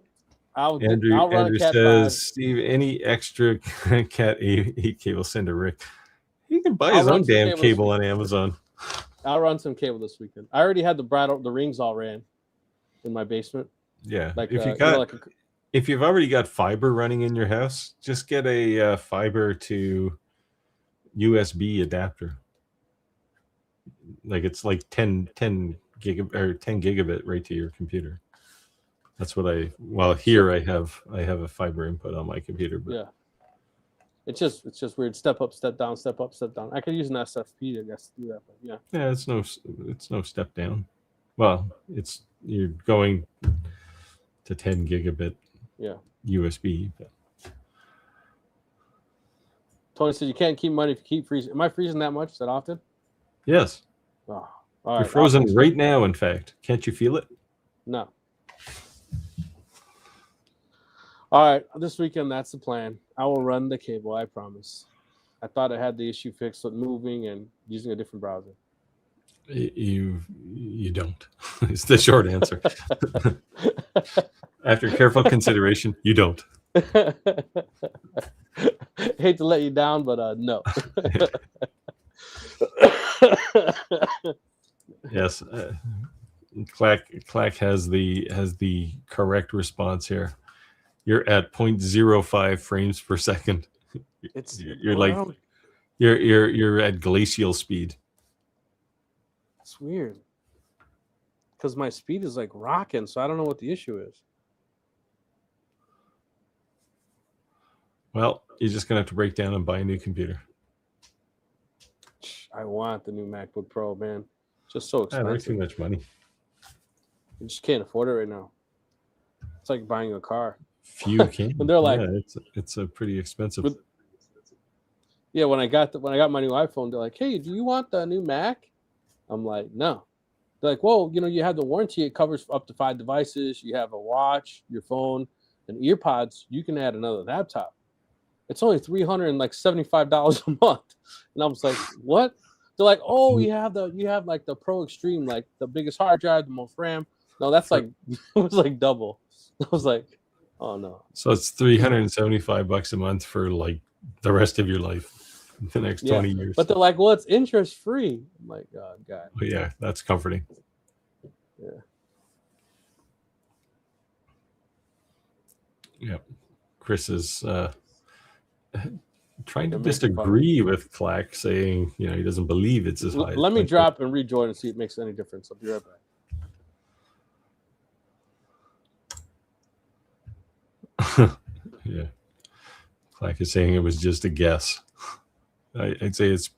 S2: Andrew says, Steve, any extra Cat 8 cable send to Rick. He can buy his own damn cable on Amazon.
S1: I'll run some cable this weekend. I already had the rings all ran in my basement.
S2: Yeah. Like if you've already got fiber running in your house, just get a fiber to USB adapter. Like it's like 10 gigabit right to your computer. That's what I have a fiber input on my computer, but
S1: yeah. It's just weird. Step up, step down, step up, step down. I could use an SFP, I guess, to do that, but yeah.
S2: Yeah, it's no step down. Well, you're going to 10 gigabit USB. But.
S1: Tony said you can't keep money if you keep freezing. Am I freezing that much? Is that often?
S2: Yes.
S1: Oh, all right.
S2: You're frozen right now, in fact. Can't you feel it?
S1: No. All right. This weekend, that's the plan. I will run the cable, I promise. I thought I had the issue fixed with moving and using a different browser.
S2: You don't. It's the short answer. After careful consideration, you don't.
S1: Hate to let you down, but no.
S2: Yes, Clack has the correct response here. You're at 0.05 frames per second. You're at glacial speed.
S1: It's weird. because my speed is like rocking, so I don't know what the issue is.
S2: Well, you're just gonna have to break down and buy a new computer.
S1: I want the new MacBook Pro, man. It's just so expensive.
S2: Way too much money.
S1: You just can't afford it right now. It's like buying a car.
S2: Few can.
S1: But they're like,
S2: it's a pretty expensive.
S1: Yeah, when I got my new iPhone, they're like, "Hey, do you want the new Mac?" I'm like, "No." They're like, "Well, you have the warranty. It covers up to 5 devices. You have a watch, your phone, and earpods. You can add another laptop. It's only $375 a month." And I was like, "What?" They're like, "Oh, you have like the Pro Extreme, like the biggest hard drive, the most RAM." No, that's like it was like double. I was like, "Oh no."
S2: So it's $375 a month for like the rest of your life, the next 20 years.
S1: But they're like, "Well, it's interest free." I'm like, "Oh God."
S2: But yeah, that's comforting.
S1: Yeah.
S2: Yeah. Chris is trying to disagree with Clack, saying he doesn't believe it's as high.
S1: Let me drop and rejoin and see if it makes any difference. I'll be right
S2: back. Yeah. Clack is saying it was just a guess. I'd say it's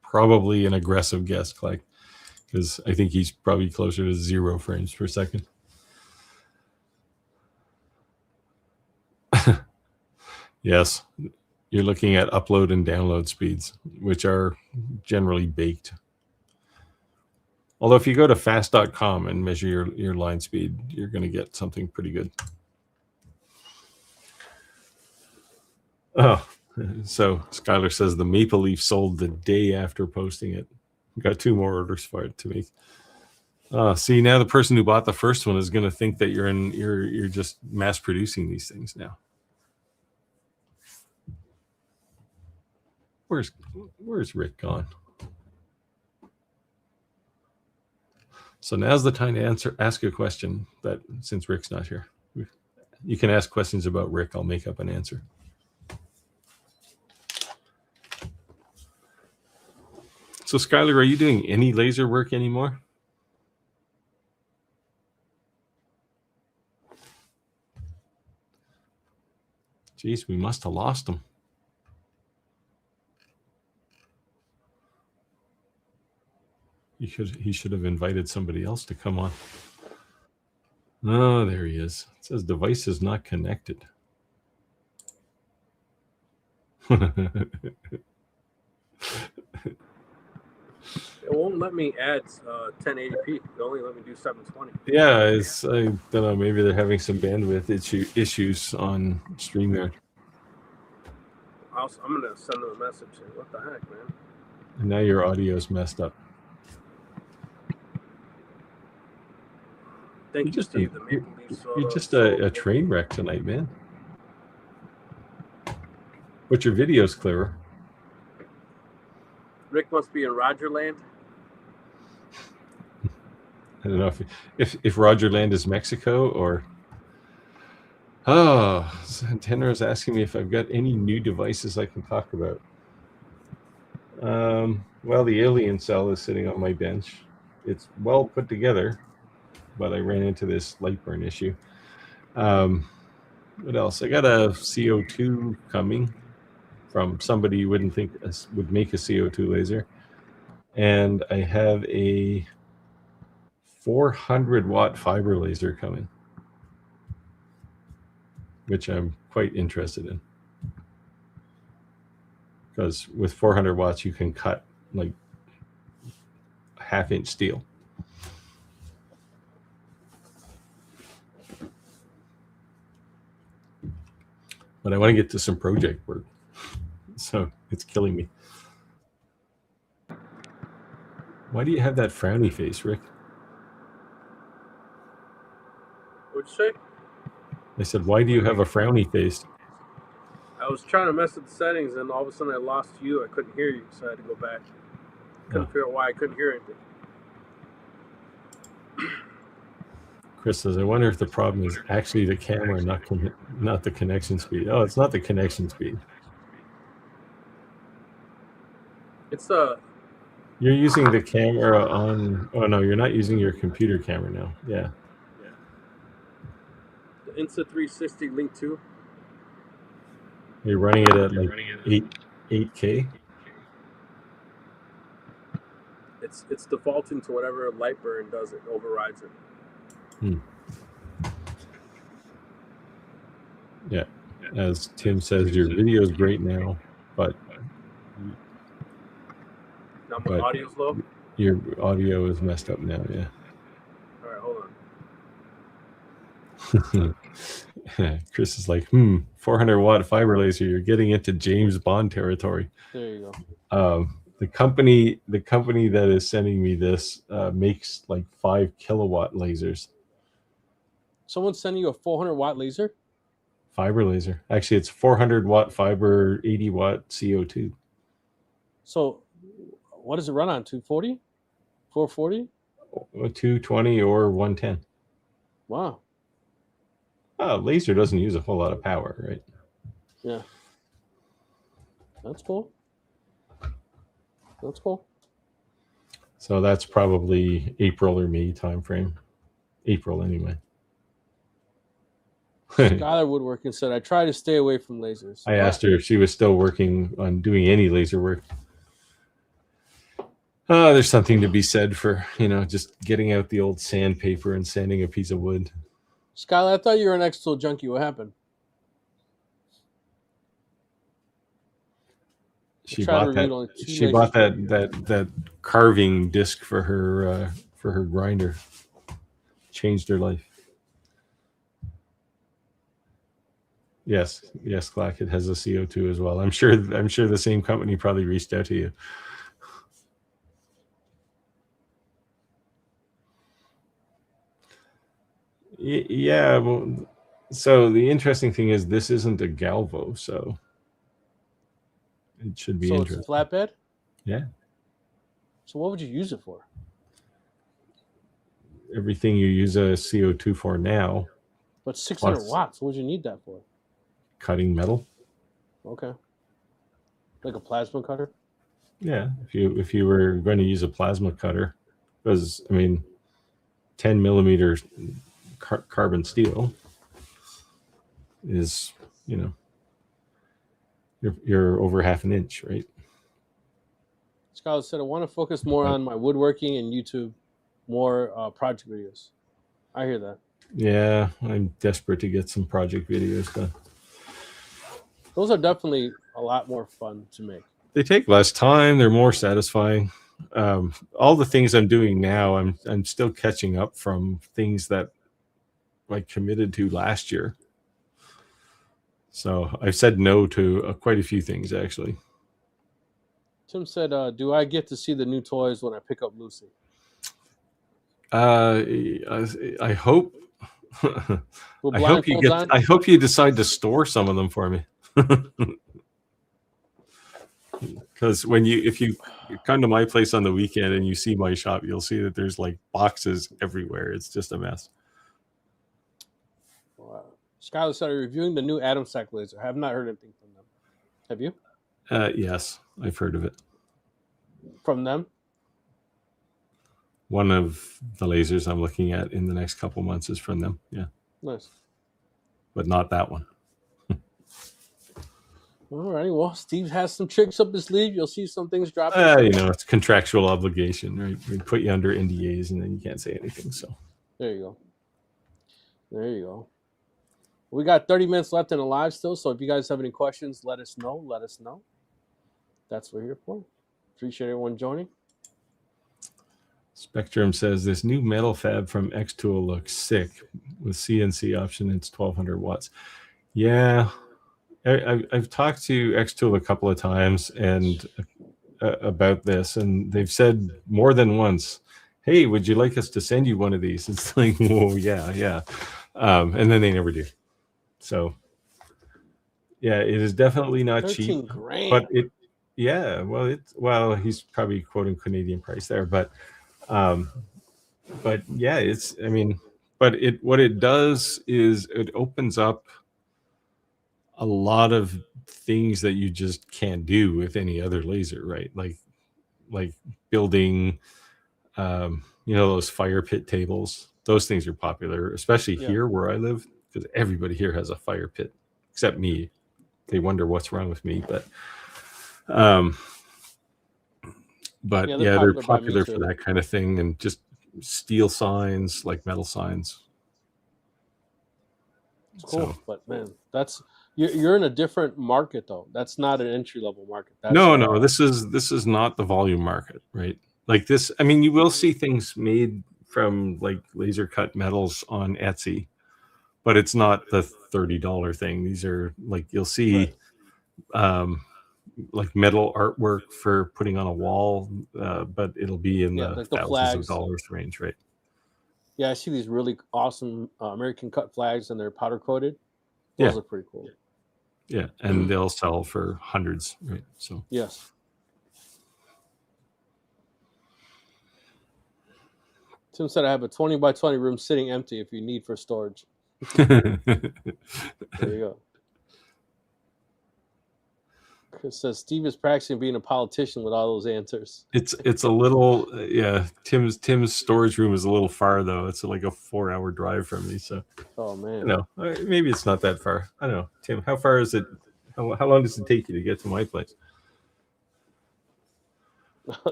S2: probably an aggressive guess, Clack, because I think he's probably closer to 0 frames per second. Yes, you're looking at upload and download speeds, which are generally baked. Although if you go to fast.com and measure your line speed, you're going to get something pretty good. Oh, so Skylar says the Maple Leaf sold the day after posting it. Got 2 more orders for it to make. See, now the person who bought the first one is going to think that you're just mass producing these things now. Where's Rick gone? So now's the time to ask a question. That since Rick's not here, you can ask questions about Rick. I'll make up an answer. So Skylar, are you doing any laser work anymore? Jeez, we must have lost him. He should have invited somebody else to come on. Oh, there he is. It says device is not connected.
S1: It won't let me add 1080p. It only let me do 720.
S2: Yeah, I don't know. Maybe they're having some bandwidth issues on StreamYard.
S1: I'm going to send them a message saying, "What the heck, man?"
S2: And now your audio's messed up.
S1: Thank you, Steve.
S2: You're just a train wreck tonight, man. But your video's clearer.
S1: Rick must be in Rogerland.
S2: I don't know if Rogerland is Mexico or. Oh, Santana is asking me if I've got any new devices I can talk about. Well, the alien cell is sitting on my bench. It's well put together, but I ran into this light burn issue. What else? I got a CO2 coming from somebody you wouldn't think would make a CO2 laser. And I have a 400-watt fiber laser coming, which I'm quite interested in. Because with 400 watts, you can cut like a half-inch steel. But I want to get to some project work. So it's killing me. Why do you have that frowny face, Rick?
S1: What'd you say?
S2: I said, why do you have a frowny face?
S1: I was trying to mess with the settings, and all of a sudden I lost you. I couldn't hear you, so I had to go back. Couldn't figure out why I couldn't hear anything.
S2: Chris says, I wonder if the problem is actually the camera, not the connection speed. Oh, it's not the connection speed.
S1: It's the
S2: You're using the camera on. Oh no, you're not using your computer camera now. Yeah.
S1: The Insta360 Link 2.
S2: You're running it at like 8K.
S1: It's defaulting to whatever Lightburn does. It overrides it.
S2: Yeah. As Tim says, your video is great now, but
S1: Now my audio's low.
S2: Your audio is messed up now. Yeah.
S1: All right, hold
S2: on. Chris is like, 400-watt fiber laser. You're getting into James Bond territory.
S1: There you go.
S2: The company that is sending me this makes like 5 kilowatt lasers.
S1: Someone's sending you a 400-watt laser?
S2: Fiber laser. Actually, it's 400-watt fiber, 80-watt CO2.
S1: So what does it run on? 240? 440?
S2: 220 or 110.
S1: Wow.
S2: Laser doesn't use a whole lot of power, right?
S1: Yeah. That's cool. That's cool.
S2: So that's probably April or May timeframe. April, anyway.
S1: Skylar Woodworking said, I try to stay away from lasers.
S2: I asked her if she was still working on doing any laser work. There's something to be said for, just getting out the old sandpaper and sanding a piece of wood.
S1: Skylar, I thought you were an X-Tool junkie. What happened?
S2: She bought that carving disc for her grinder. Changed her life. Yes, Clack. It has a CO2 as well. I'm sure the same company probably reached out to you. Yeah, well, so the interesting thing is this isn't a Galvo, so it should be interesting.
S1: It's flatbed?
S2: Yeah.
S1: So what would you use it for?
S2: Everything you use a CO2 for now.
S1: But 600 watts, what would you need that for?
S2: Cutting metal.
S1: Okay. Like a plasma cutter?
S2: Yeah, if you were going to use a plasma cutter, because 10 millimeters carbon steel is, you're over half an inch, right?
S1: Skylar said, I want to focus more on my woodworking and YouTube, more project videos. I hear that.
S2: Yeah, I'm desperate to get some project videos done.
S1: Those are definitely a lot more fun to make.
S2: They take less time. They're more satisfying. All the things I'm doing now, I'm still catching up from things that I committed to last year. So I've said no to quite a few things, actually.
S1: Tim said, do I get to see the new toys when I pick up Lucy?
S2: I hope. I hope you decide to store some of them for me. Because if you come to my place on the weekend and you see my shop, you'll see that there's like boxes everywhere. It's just a mess.
S1: Wow. Skylar started reviewing the new Atom Stack laser. I have not heard anything from them. Have you?
S2: Yes, I've heard of it.
S1: From them?
S2: One of the lasers I'm looking at in the next couple months is from them. Yeah.
S1: Nice.
S2: But not that one.
S1: All right. Well, Steve has some tricks up his sleeve. You'll see some things dropping.
S2: It's contractual obligation, right? We put you under NDAs and then you can't say anything. So
S1: there you go. We got 30 minutes left in the live still. So if you guys have any questions, let us know. That's what we're here for. Appreciate everyone joining.
S2: Spectrum says this new metal fab from X-Tool looks sick with CNC option. It's 1200 watts. Yeah. I've talked to X-Tool a couple of times and about this, and they've said more than once, hey, would you like us to send you one of these? It's like, whoa, yeah. And then they never do. So, yeah, it is definitely not cheap.
S1: $13,000.
S2: But he's probably quoting Canadian price there, but yeah, what it does is it opens up a lot of things that you just can't do with any other laser, right? Like like building, those fire pit tables. Those things are popular, especially here where I live, because everybody here has a fire pit, except me. They wonder what's wrong with me, but they're popular for that kind of thing, and just steel signs, like metal signs.
S1: It's cool, but man, you're in a different market though. That's not an entry level market.
S2: No, this is not the volume market, right? Like this, I mean, you will see things made from like laser cut metals on Etsy, but it's not the $30 thing. These are like, you'll see like metal artwork for putting on a wall, but it'll be in the thousands of dollars range, right?
S1: Yeah, I see these really awesome American cut flags, and they're powder coated. Those look pretty cool.
S2: Yeah, and they'll sell for hundreds, right? So
S1: yes. Tim said I have a 20 by 20 room sitting empty if you need for storage. There you go. Chris says Steve is practicing being a politician with all those answers.
S2: It's a little Tim's storage room is a little far though. It's like a 4-hour drive from me. So
S1: oh man,
S2: no, maybe it's not that far. I don't know, Tim. How far is it? How long does it take you to get to my place?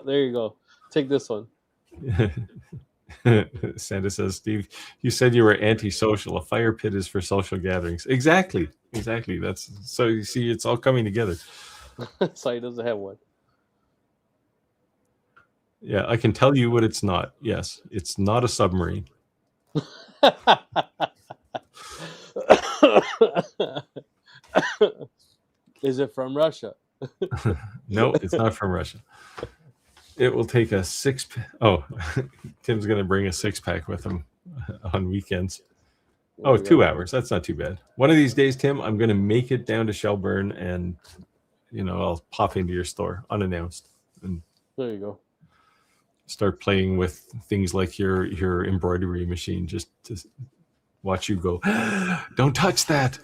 S1: There you go. Take this one.
S2: Santa says, Steve, you said you were antisocial. A fire pit is for social gatherings. Exactly. That's so you see, it's all coming together.
S1: So he doesn't have one.
S2: Yeah, I can tell you what it's not. Yes, it's not a submarine.
S1: Is it from Russia?
S2: No, it's not from Russia. It will take a 6-pack. Oh, Tim's going to bring a 6-pack with him on weekends. 2 hours. That's not too bad. One of these days, Tim, I'm going to make it down to Shelburne, and I'll pop into your store unannounced. And
S1: there you go.
S2: Start playing with things like your embroidery machine, just to watch you go, don't touch that.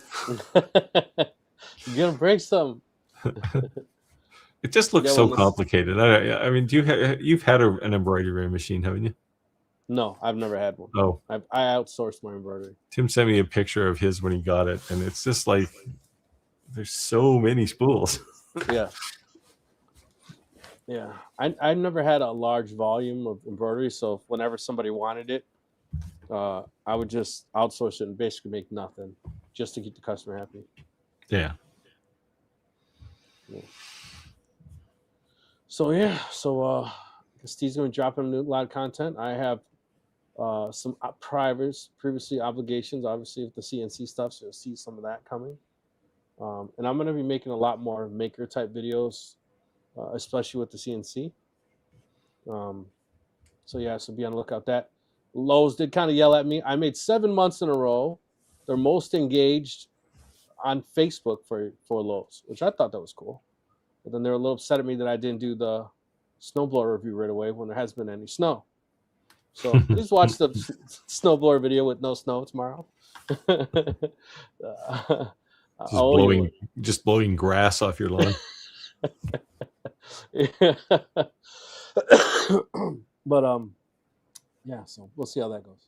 S1: You're going to break some.
S2: It just looks so complicated. I mean, you've had an embroidery machine, haven't you?
S1: No, I've never had one.
S2: Oh,
S1: I outsourced my embroidery.
S2: Tim sent me a picture of his when he got it, and it's just like there's so many spools.
S1: Yeah. I never had a large volume of embroidery, so whenever somebody wanted it, I would just outsource it and basically make nothing, just to keep the customer happy.
S2: Yeah.
S1: So Steve's going to drop in a lot of content. I have some previously obligations, obviously, with the CNC stuff, so you'll see some of that coming. And I'm going to be making a lot more maker type videos, especially with the CNC. So be on the lookout. That Lowe's did kind of yell at me. I made 7 months in a row their most engaged on Facebook for Lowe's, which I thought that was cool. But then they were a little upset at me that I didn't do the snowblower review right away when there hasn't been any snow. So please watch the snowblower video with no snow tomorrow.
S2: Just blowing grass off your lawn.
S1: But so we'll see how that goes.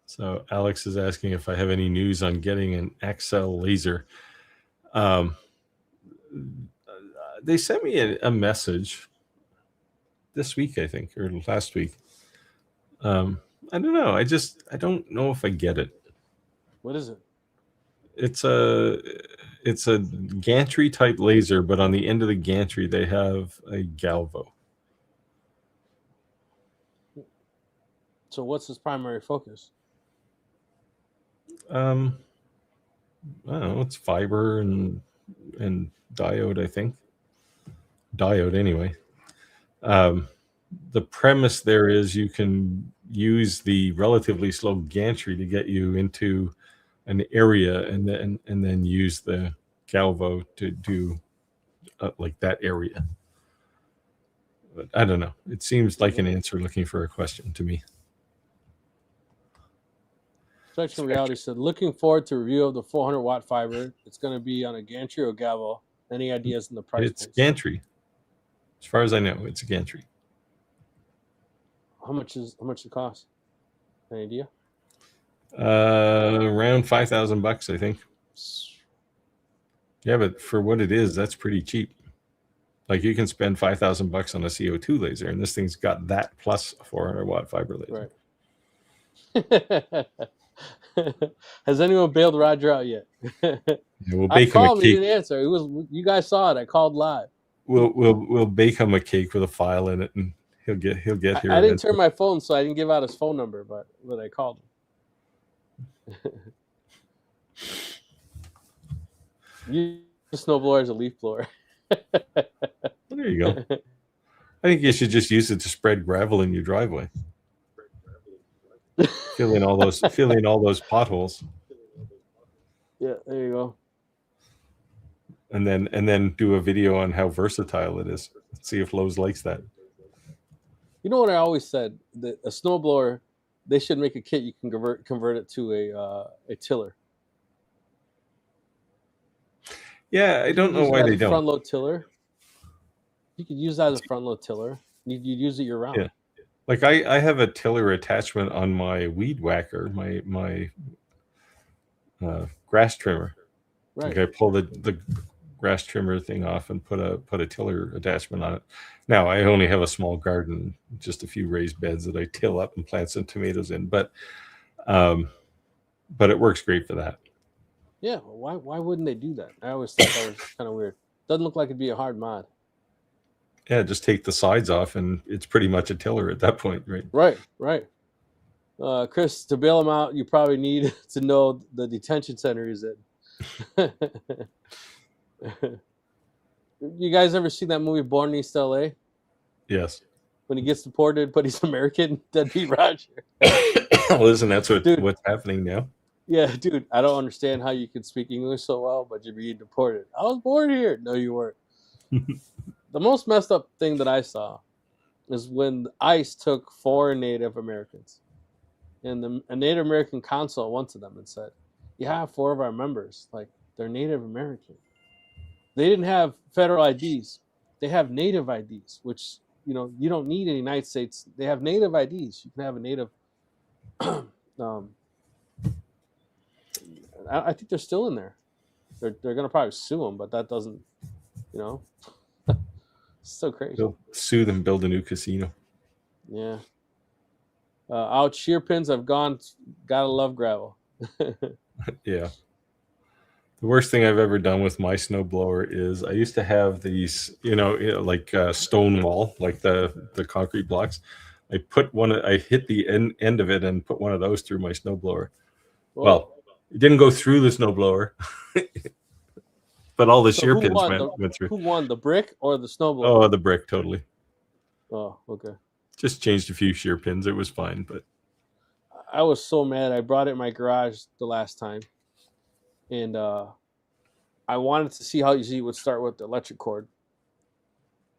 S2: So Alex is asking if I have any news on getting an XL laser. They sent me a message this week, I think, or last week. I don't know. I don't know if I get it.
S1: What is it?
S2: It's a gantry type laser, but on the end of the gantry they have a galvo.
S1: So what's his primary focus?
S2: I don't know. It's fiber and diode, I think. Diode, anyway. The premise there is you can use the relatively slow gantry to get you into an area, and then use the galvo to do like that area. But I don't know. It seems like an answer looking for a question to me.
S1: Spectrum Reality said, looking forward to review of the 400-watt fiber. It's going to be on a gantry or galvo. Any ideas in the price?
S2: It's gantry. It's far as I know, it's a gantry.
S1: How much it cost? Any idea?
S2: Around $5,000, I think. Yeah, but for what it is, that's pretty cheap. Like you can spend $5,000 on a CO2 laser, and this thing's got that plus a 400-watt fiber laser.
S1: Right. Has anyone bailed Roger out yet?
S2: Yeah, we'll
S1: I
S2: bake him a
S1: called him. He
S2: cake.
S1: didn't answer. It was you guys saw it. I called live.
S2: We'll bake him a cake with a file in it, and he'll get here.
S1: I didn't turn my phone, so I didn't give out his phone number, but I called him. You snowblower is a leaf blower.
S2: Well, there you go. I think you should just use it to spread gravel in your driveway. fill in all those potholes.
S1: Yeah, there you go.
S2: And then do a video on how versatile it is. See if Lowe's likes that.
S1: You know what I always said? That a snowblower, they should make a kit you can convert it to a tiller.
S2: Yeah, I don't know why they don't.
S1: Front load tiller. You could use that as a front load tiller. You use it year round.
S2: Yeah. Like I have a tiller attachment on my weed whacker, my grass trimmer.
S1: Right.
S2: Like I pull the grass trimmer thing off and put a tiller attachment on it. Now I only have a small garden, just a few raised beds that I till up and plant some tomatoes in, but it works great for that.
S1: Yeah, why wouldn't they do that? I always thought that was kind of weird. Doesn't look like it'd be a hard mod.
S2: Yeah, just take the sides off and it's pretty much a tiller at that point, right?
S1: Right. Chris, to bail him out, you probably need to know the detention center he's in. You guys ever seen that movie Born in East LA?
S2: Yes.
S1: When he gets deported, but he's American, deadbeat Roger.
S2: Well, isn't that what's happening now?
S1: Yeah, dude, I don't understand how you can speak English so well, but you're being deported. I was born here. No, you weren't. The most messed up thing that I saw is when ICE took 4 Native Americans. And a Native American consul went to them and said, yeah, 4 of our members, like, they're Native American. They didn't have federal IDs. They have Native IDs, which, you don't need in the United States. They have Native IDs. You can have a Native... I think they're still in there. They're going to probably sue them, but that doesn't, it's so crazy.
S2: They'll sue them, build a new casino.
S1: Yeah. Out shear pins, I've gone. Gotta love gravel.
S2: Yeah. The worst thing I've ever done with my snowblower is I used to have these, like stone wall, like the concrete blocks. I hit the end of it and put one of those through my snowblower. Whoa. Well, it didn't go through the snowblower, but all the shear pins went through.
S1: Who won, the brick or the snowblower?
S2: Oh, the brick, totally.
S1: Oh, okay.
S2: Just changed a few shear pins. It was fine, but
S1: I was so mad. I brought it in my garage the last time, and I wanted to see how easy it would start with the electric cord.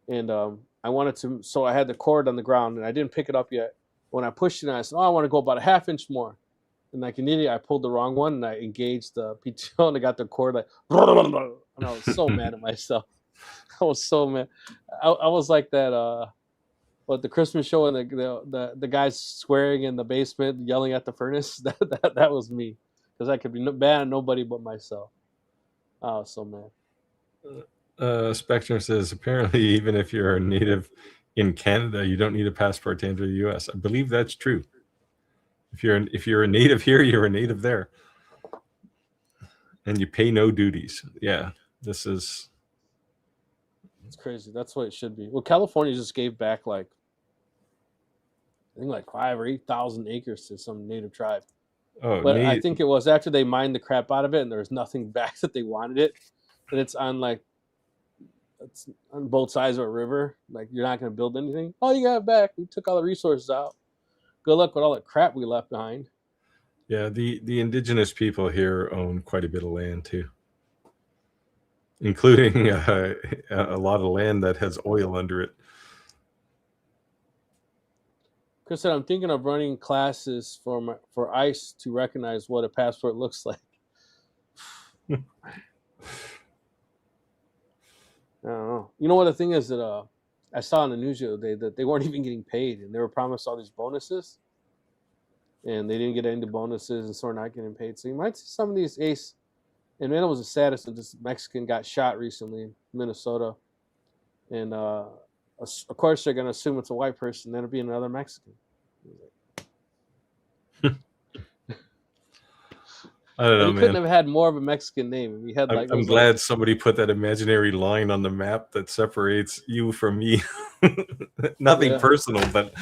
S1: And I wanted to, so I had the cord on the ground, and I didn't pick it up yet. When I pushed it, I said, I want to go about a ½ inch more. And like an idiot, I pulled the wrong one, and I engaged the PTO, and I got the cord like, and I was so mad at myself. I was so mad. I was like that, the Christmas show, and the guys swearing in the basement, yelling at the furnace. That was me, because I could be mad at nobody but myself. I was so mad.
S2: Spectrum says, apparently, even if you're a native in Canada, you don't need a passport to enter the U.S. I believe that's true. If you're a native here, you're a native there, and you pay no duties. Yeah, it's
S1: crazy. That's what it should be. Well, California just gave back I think 5,000 or 8,000 acres to some native tribe.
S2: Oh,
S1: but I think it was after they mined the crap out of it, and there was nothing back that they wanted it, and it's on both sides of a river. Like, you're not going to build anything. Oh, you got it back. We took all the resources out. Good luck with all the crap we left behind.
S2: Yeah, the indigenous people here own quite a bit of land too, including a lot of land that has oil under it.
S1: Chris said, I'm thinking of running classes for ICE to recognize what a passport looks like. I don't know. You know what the thing is that I saw on the news the other day that they weren't even getting paid, and they were promised all these bonuses, and they didn't get any bonuses, and so we're not getting paid. So you might see some of these ace. And then it was the saddest that this Mexican got shot recently in Minnesota, and of course they're gonna assume it's a white person, then it'll be another Mexican.
S2: I don't know,
S1: he
S2: man.
S1: couldn't have had more of a Mexican name. He had like.
S2: I'm glad somebody put that imaginary line on the map that separates you from me. Nothing personal, but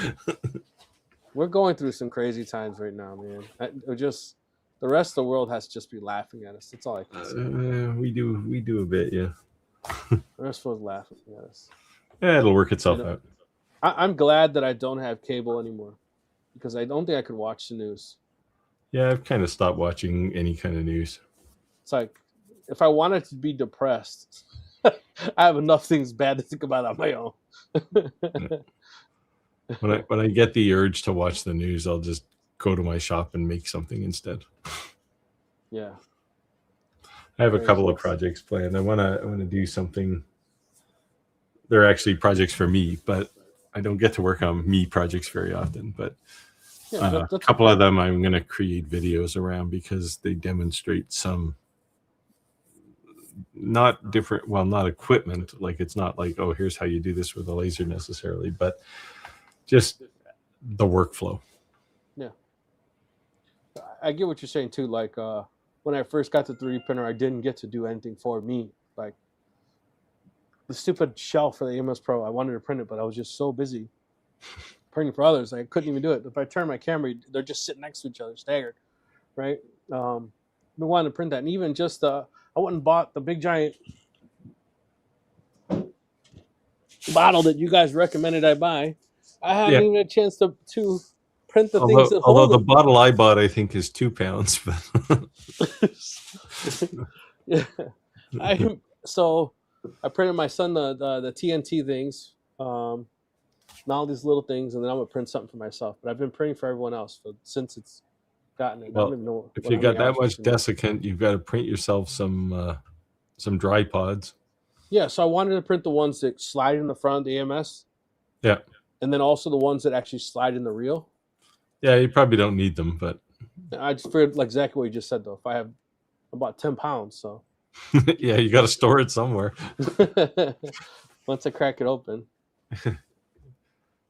S1: we're going through some crazy times right now, man. The rest of the world has to just be laughing at us. That's all I can say.
S2: We do a bit, yeah.
S1: The rest of the world's laughing at us.
S2: Yeah, it'll work itself out.
S1: I'm glad that I don't have cable anymore, because I don't think I could watch the news.
S2: Yeah, I've kind of stopped watching any kind of news.
S1: It's like, if I wanted to be depressed, I have enough things bad to think about on my own.
S2: When I get the urge to watch the news, I'll just go to my shop and make something instead.
S1: Yeah.
S2: I have a couple of projects planned. I want to do something. They're actually projects for me, but I don't get to work on me projects very often. But a couple of them I'm going to create videos around, because they demonstrate some not equipment. Like, it's not like, oh, here's how you do this with a laser necessarily, but just the workflow.
S1: Yeah. I get what you're saying too. Like, when I first got the 3D printer, I didn't get to do anything for me. Like, the stupid shelf for the EMS Pro, I wanted to print it, but I was just so busy printing for others, I couldn't even do it. If I turn my camera, they're just sitting next to each other, staggered, right? We wanted to print that, and even just I went and bought the big giant bottle that you guys recommended I buy. I haven't even had a chance to print the things that hold
S2: although the bottle I bought, I think, is 2 pounds.
S1: Yeah, so I printed my son the TNT things, all these little things, and then I'm gonna print something for myself. But I've been printing for everyone else since it's gotten it.
S2: Well,
S1: I don't even know
S2: if you got that much desiccant, you've got to print yourself some dry pods.
S1: Yeah, so I wanted to print the ones that slide in the front of the AMS.
S2: Yeah.
S1: And then also the ones that actually slide in the reel.
S2: Yeah, you probably don't need them, but
S1: I just figured like exactly what you just said, though. If I have about 10 pounds, so
S2: yeah, you got to store it somewhere.
S1: Once I crack it open.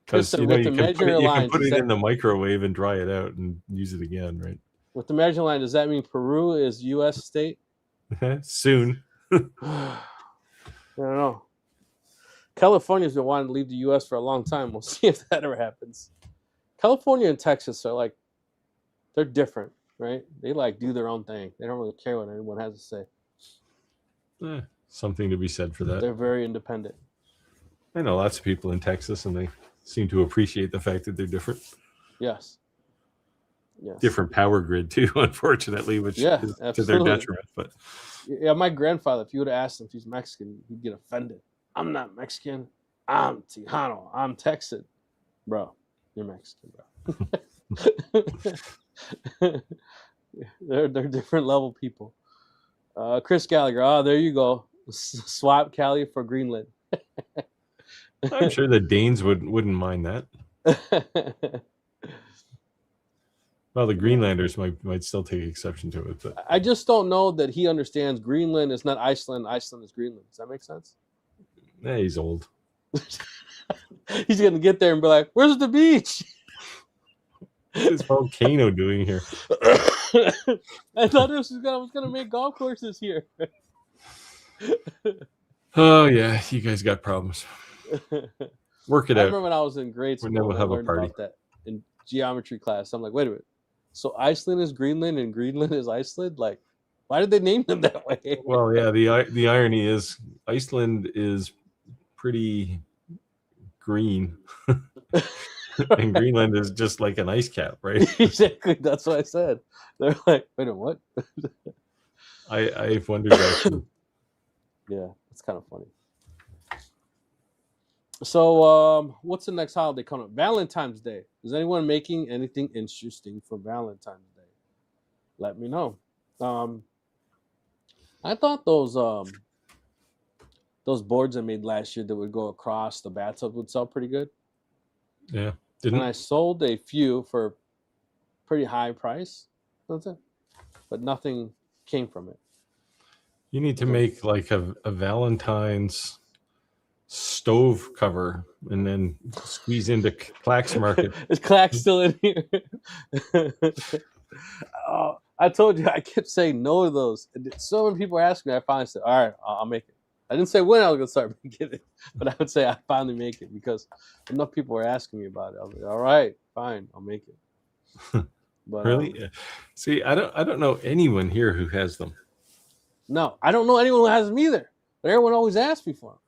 S2: Because you can put it in the microwave and dry it out and use it again, right?
S1: With the measuring line, does that mean Peru is U.S. state?
S2: Soon.
S1: I don't know. California's been wanting to leave the U.S. for a long time. We'll see if that ever happens. California and Texas are like, they're different, right? They like do their own thing. They don't really care what anyone has to say.
S2: Something to be said for that.
S1: They're very independent.
S2: I know lots of people in Texas, and they seem to appreciate the fact that they're different.
S1: Yes.
S2: Different power grid too, unfortunately, which is absolutely to their detriment. But
S1: yeah, my grandfather, if you would have asked him if he's Mexican, he'd get offended. I'm not Mexican. I'm Tejano. I'm Texan. Bro, you're Mexican, bro. they're different level people. Chris Gallagher. There you go. Swap Cali for Greenland.
S2: I'm sure the Danes wouldn't mind that. Well, the Greenlanders might still take exception to it, but
S1: I just don't know that he understands Greenland is not Iceland. Iceland is Greenland. Does that make sense?
S2: Yeah, he's old.
S1: He's gonna get there and be like, "Where's the beach?
S2: What's this volcano doing here?"
S1: I thought I was gonna make golf courses here.
S2: Oh yeah, you guys got problems. Work it out.
S1: I remember when I was in grade school,
S2: we'll have a party
S1: about that in geometry class. I'm like, wait a minute. So Iceland is Greenland and Greenland is Iceland? Like, why did they name them that way?
S2: Well, yeah, the irony is Iceland is pretty green. And Greenland is just like an ice cap, right?
S1: Exactly. That's what I said. They're like, wait a minute, what?
S2: I've wondered that too.
S1: Yeah, it's kind of funny. So, what's the next holiday coming up? Valentine's Day. Is anyone making anything interesting for Valentine's Day? Let me know. I thought those those boards I made last year that would go across the bathtub would sell pretty good.
S2: Yeah.
S1: And I sold a few for pretty high price. That's it. But nothing came from it.
S2: You need to make like a Valentine's stove cover and then squeeze into Clack's Market.
S1: Is Clack still in here? Oh, I told you I kept saying no to those. So many people ask me, I finally said, all right, I'll make it. I didn't say when I was going to start making it, but I would say I finally make it because enough people were asking me about it. I was like, all right, fine, I'll make it. But,
S2: really? See, I don't know anyone here who has them.
S1: No, I don't know anyone who has them either. But everyone always asks me for them.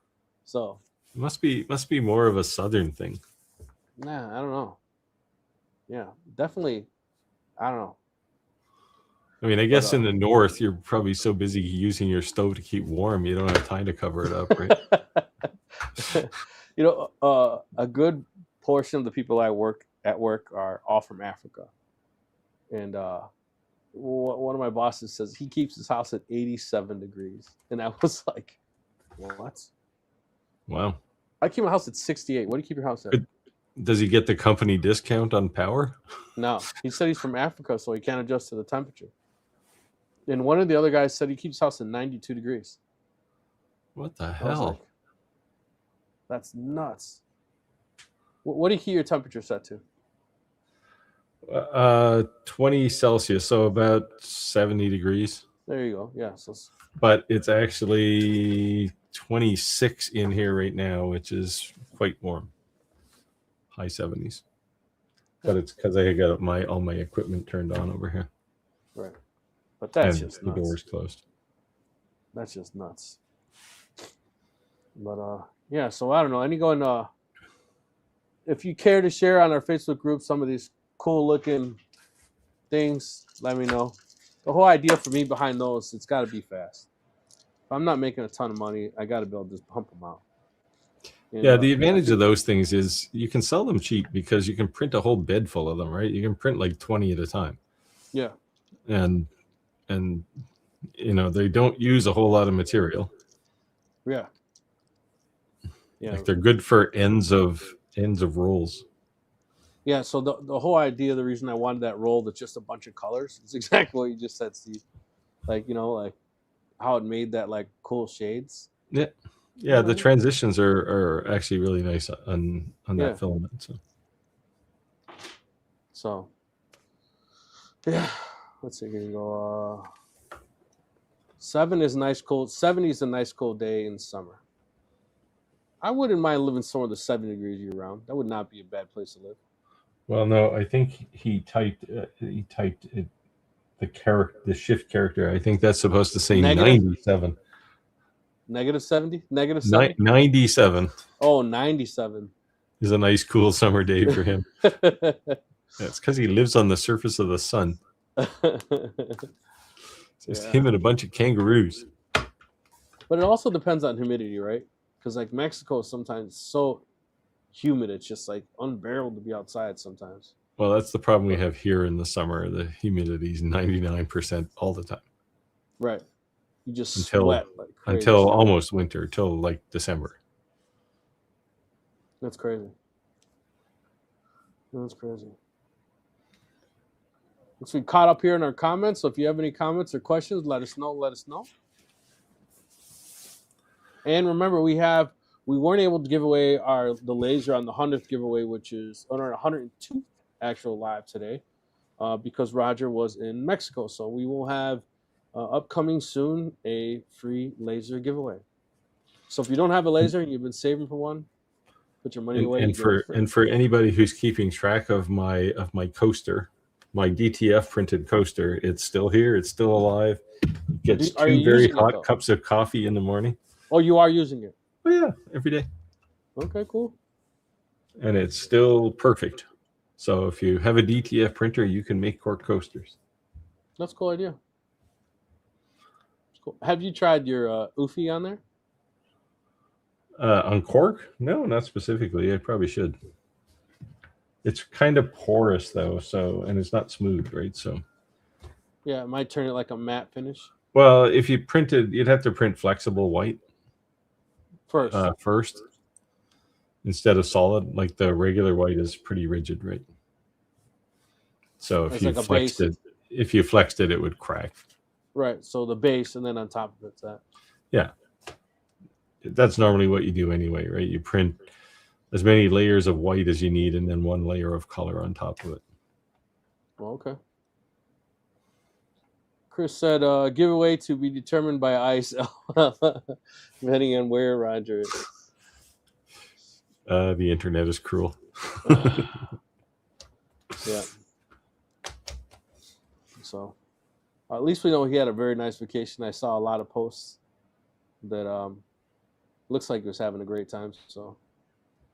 S1: So
S2: it must be more of a Southern thing.
S1: Nah, I don't know. Yeah, definitely. I don't know.
S2: I mean, I guess in the North, you're probably so busy using your stove to keep warm, you don't have time to cover it up, right?
S1: You know, a good portion of the people I work are all from Africa. And one of my bosses says he keeps his house at 87 degrees. And I was like, what?
S2: Wow.
S1: I keep my house at 68. What do you keep your house at?
S2: Does he get the company discount on power?
S1: No. He said he's from Africa, so he can't adjust to the temperature. And one of the other guys said he keeps his house at 92 degrees.
S2: What the hell?
S1: Like, that's nuts. What do you keep your temperature set
S2: to? 20 Celsius, so about 70 degrees.
S1: There you go. Yeah.
S2: But it's actually 26 in here right now, which is quite warm. High 70s. But it's because I got all my equipment turned on over here.
S1: Right. But that's just
S2: nuts. The door's closed.
S1: That's just nuts. But yeah, so I don't know. If you care to share on our Facebook group some of these cool looking things, let me know. The whole idea for me behind those, it's got to be fast. If I'm not making a ton of money, I got to be able to just pump them out.
S2: Yeah, the advantage of those things is you can sell them cheap because you can print a whole bed full of them, right? You can print like 20 at a time.
S1: Yeah.
S2: And you know, they don't use a whole lot of material.
S1: Yeah. Yeah.
S2: Like they're good for ends of rolls. Yeah,
S1: so the whole idea, the reason I wanted that roll that's just a bunch of colors, is exactly what you just said, Steve. Like, you know, like how it made that like cool shades.
S2: Yeah. Yeah, the transitions are actually really nice on that filament.
S1: So yeah, let's see, here we go. 70 is a nice cold day in summer. I wouldn't mind living somewhere that's 70 degrees year round. That would not be a bad place to live.
S2: Well, no, I think he typed it, the shift character. I think that's supposed to say
S1: negative?
S2: 97.
S1: Negative 70? Negative 70?
S2: 97.
S1: Oh, 97.
S2: Is a nice, cool summer day for him. That's because he lives on the surface of the sun. Just him and a bunch of kangaroos.
S1: But it also depends on humidity, right? Because like Mexico is sometimes so humid, it's just like unbearable to be outside sometimes.
S2: Well, that's the problem we have here in the summer. The humidity is 99% all the time.
S1: Right. You just sweat like crazy.
S2: Until almost winter, till like December.
S1: That's crazy. That's crazy. So we caught up here in our comments. So if you have any comments or questions, let us know. And remember, we weren't able to give away the laser on the 100th giveaway, which is on our 102th actual live today, because Roger was in Mexico. So we will have upcoming soon a free laser giveaway. So if you don't have a laser and you've been saving for one, put your money away.
S2: And for anybody who's keeping track of my coaster, my DTF printed coaster, it's still here. It's still alive. It gets 2 very hot cups of coffee in the morning.
S1: Oh, you are using it?
S2: Oh, yeah, every day.
S1: Okay, cool.
S2: And it's still perfect. So if you have a DTF printer, you can make cork coasters.
S1: That's a cool idea. Cool. Have you tried your Oofy on there?
S2: On cork? No, not specifically. I probably should. It's kind of porous though, and it's not smooth, right? So
S1: yeah, it might turn it like a matte finish.
S2: Well, if you printed, you'd have to print flexible white. first instead of solid. Like the regular white is pretty rigid, right? So if
S1: It's
S2: you
S1: like a
S2: flexed
S1: base.
S2: it, it would crack.
S1: Right. So the base, and then on top of it's that.
S2: Yeah, that's normally what you do anyway, right? You print as many layers of white as you need, and then one layer of color on top of it.
S1: Well, okay. Chris said, giveaway to be determined by ice, depending on where Roger is.
S2: The internet is cruel.
S1: Yeah. So, at least we know he had a very nice vacation. I saw a lot of posts that looks like he was having a great time. So,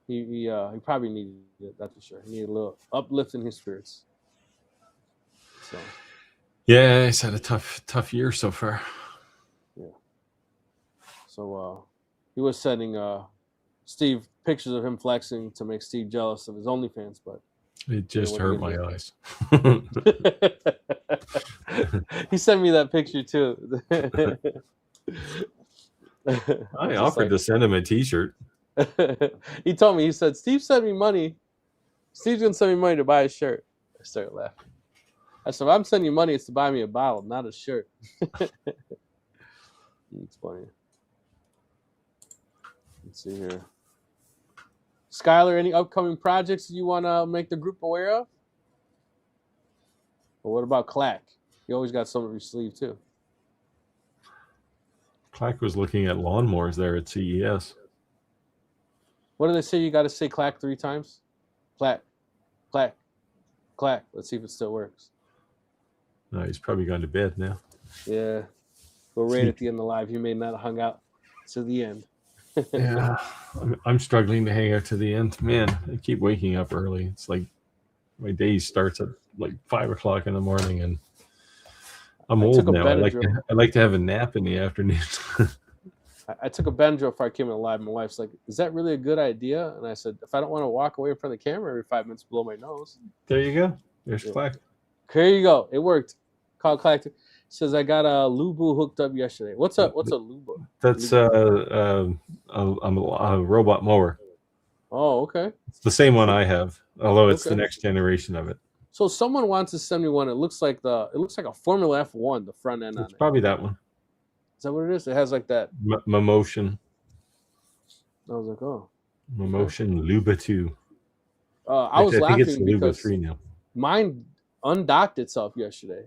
S1: he probably needed it. That's for sure. He needed a little uplift in his spirits. So.
S2: Yeah, he's had a tough year so far.
S1: Yeah. So he was sending Steve pictures of him flexing to make Steve jealous of his OnlyFans, but
S2: it just hurt my eyes.
S1: He sent me that picture too.
S2: I offered to send him a T-shirt.
S1: He told me, he said, Steve sent me money. Steve's gonna send me money to buy a shirt. I started laughing. I said, if I'm sending you money, it's to buy me a bottle, not a shirt. It's funny. Let's see here. Skylar, any upcoming projects you want to make the group aware of? Or what about Clack? You always got some of your sleeve too.
S2: Clack was looking at lawnmowers there at CES.
S1: What do they say? You got to say Clack 3 times? Clack, Clack, Clack. Let's see if it still works.
S2: No, he's probably gone to bed now.
S1: Yeah. We're right at the end of the live. He may not have hung out to the end.
S2: Yeah, I'm struggling to hang out to the end. Man, I keep waking up early. It's like my day starts at like 5 o'clock in the morning, and I'm old now. I like to have a nap in the afternoon.
S1: I took a Benadryl before I came in live. My wife's like, "Is that really a good idea?" And I said, "If I don't want to walk away in front of the camera every 5 minutes, blow my nose."
S2: There you go. There's Clack.
S1: There you go. It worked. Called Clack. Says I got a Lubu hooked up yesterday. What's a Lubu?
S2: That's a robot mower.
S1: Oh, okay.
S2: It's the same one I have, although it's the next generation of it.
S1: So someone wants to send me one. It looks like a Formula F1, the front end on it.
S2: It's probably that one.
S1: Is that what it is? It has like that
S2: Motion.
S1: I was like, oh.
S2: Motion Luba 2.
S1: I was laughing
S2: it's Luba 3 now.
S1: Mine undocked itself yesterday.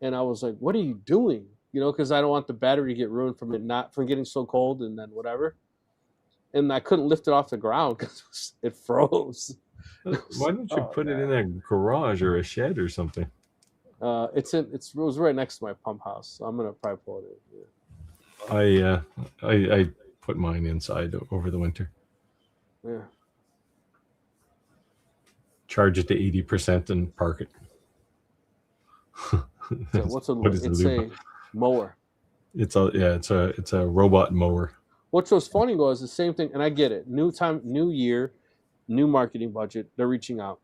S1: And I was like, what are you doing? You know, because I don't want the battery to get ruined from getting so cold and then whatever. And I couldn't lift it off the ground because it froze.
S2: Why don't you put it in a garage or a shed or something?
S1: It was right next to my pump house. So I'm gonna probably pull it in. Yeah.
S2: I put mine inside over the winter.
S1: Yeah.
S2: Charge it to 80% and park it.
S1: So it's a mower.
S2: It's a robot mower.
S1: What was funny was the same thing, and I get it. New time, new year, new marketing budget. They're reaching out.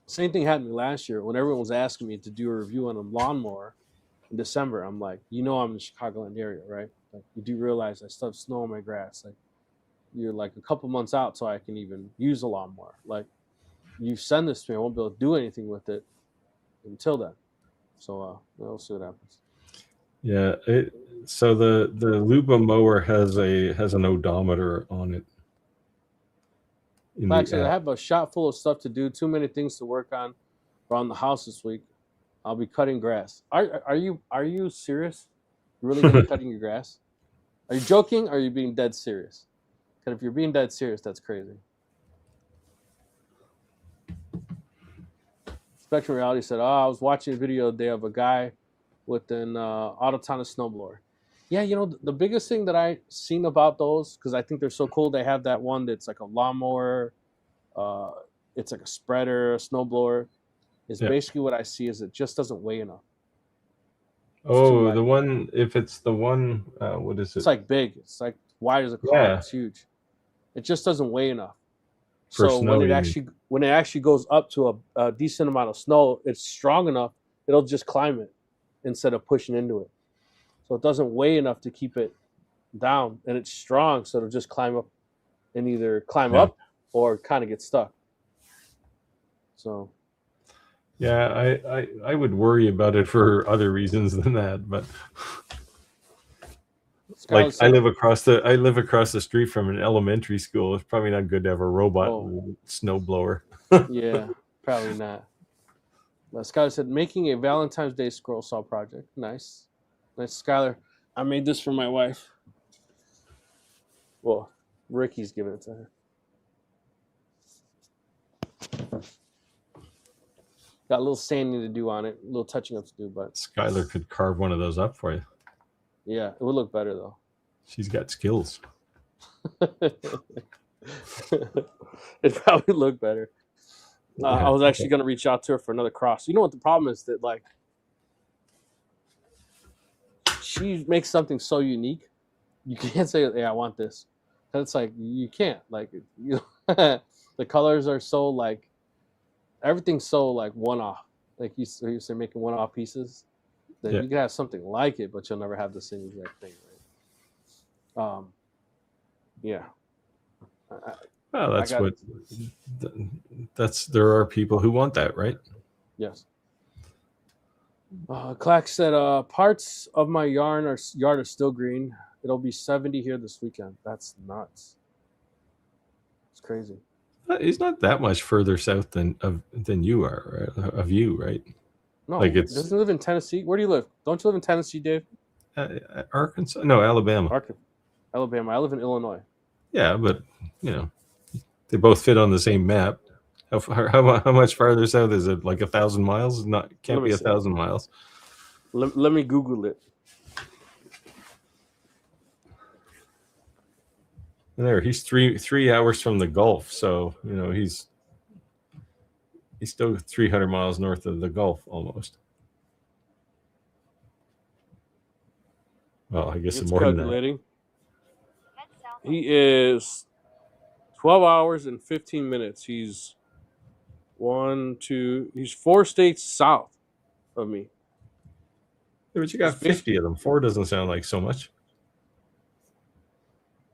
S1: Same thing happened last year when everyone was asking me to do a review on a lawnmower in December. I'm like, I'm in the Chicagoland area, right? Like, you do realize I still have snow on my grass. Like, you're like a couple months out so I can even use a lawnmower. Like, you send this to me, I won't be able to do anything with it until then. So we'll see what happens.
S2: Yeah. So the Luba mower has an odometer on it.
S1: Actually, I have a shop full of stuff to do. Too many things to work on around the house this week. I'll be cutting grass. Are you serious? You really gonna be cutting your grass? Are you joking? Or are you being dead serious? Because if you're being dead serious, that's crazy. Spectrum Reality said, I was watching a video today of a guy with an autonomous snowblower. Yeah, the biggest thing that I seen about those, because I think they're so cool, they have that one that's like a lawnmower, it's like a spreader, a snowblower, is basically what I see is it just doesn't weigh enough.
S2: Oh, the one, if it's the one, what is it?
S1: It's like big. It's like wide as a car. Yeah. It's huge. It just doesn't weigh enough. So when it actually goes up to a decent amount of snow, it's strong enough, it'll just climb it instead of pushing into it. So it doesn't weigh enough to keep it down, and it's strong, so it'll just climb up and either climb
S2: Yeah.
S1: up or kind of get stuck. So
S2: Yeah, I would worry about it for other reasons than that, but like I live across the street from an elementary school. It's probably not good to have a robot snow blower.
S1: Yeah, probably not. Skylar said, making a Valentine's Day scroll saw project. Nice. Skylar. I made this for my wife. Well, Ricky's giving it to her. Got a little sanding to do on it, a little touching up to do, but
S2: Skylar could carve one of those up for you.
S1: Yeah, it would look better though.
S2: She's got skills.
S1: It'd probably look better. I was actually going to reach out to her for another cross. You know what the problem is? That like she makes something so unique, you can't say, "Hey, I want this." And it's like you can't. Like the colors are so like everything's so like one off. Like you say, making one off pieces. That you can have something like it, but you'll never have the same exact thing, right? Yeah.
S2: Well, there are people who want that, right?
S1: Yes. Clack said, parts of my yard are still green. It'll be 70 here this weekend. That's nuts. It's crazy.
S2: He's not that much further south than you are, right? Of you, right?
S1: No, like doesn't he live in Tennessee? Where do you live? Don't you live in Tennessee, Dave?
S2: Arkansas? No, Alabama.
S1: Alabama. I live in Illinois.
S2: Yeah, but they both fit on the same map. How much farther south is it? Like 1,000 miles? Can't be 1,000 miles.
S1: Let me Google it.
S2: There, he's three hours from the Gulf, so he's still 300 miles north of the Gulf almost. Well, I guess it's more calculating.
S1: Than that. He is 12 hours and 15 minutes. He's 4 states south of me.
S2: Yeah, but you got 50 of them. 4 doesn't sound like so much.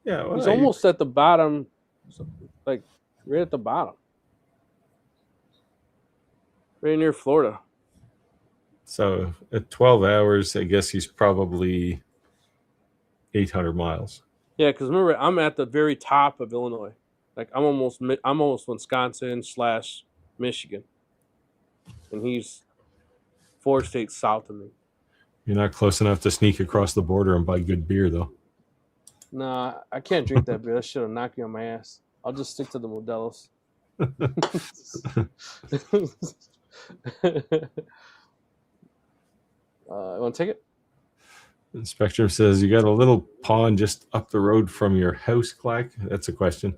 S2: Yeah, well,
S1: he's almost at the bottom, like right at the bottom. Right near Florida.
S2: So at 12 hours, I guess he's probably 800 miles.
S1: Yeah, because remember, I'm at the very top of Illinois. Like I'm almost Wisconsin/Michigan, and he's 4 states south of me.
S2: You're not close enough to sneak across the border and buy good beer, though.
S1: Nah, I can't drink that beer. That should have knocked you on my ass. I'll just stick to the Modelo's. Want to take it?
S2: Spectrum says, you got a little pond just up the road from your house, Clack? That's a question.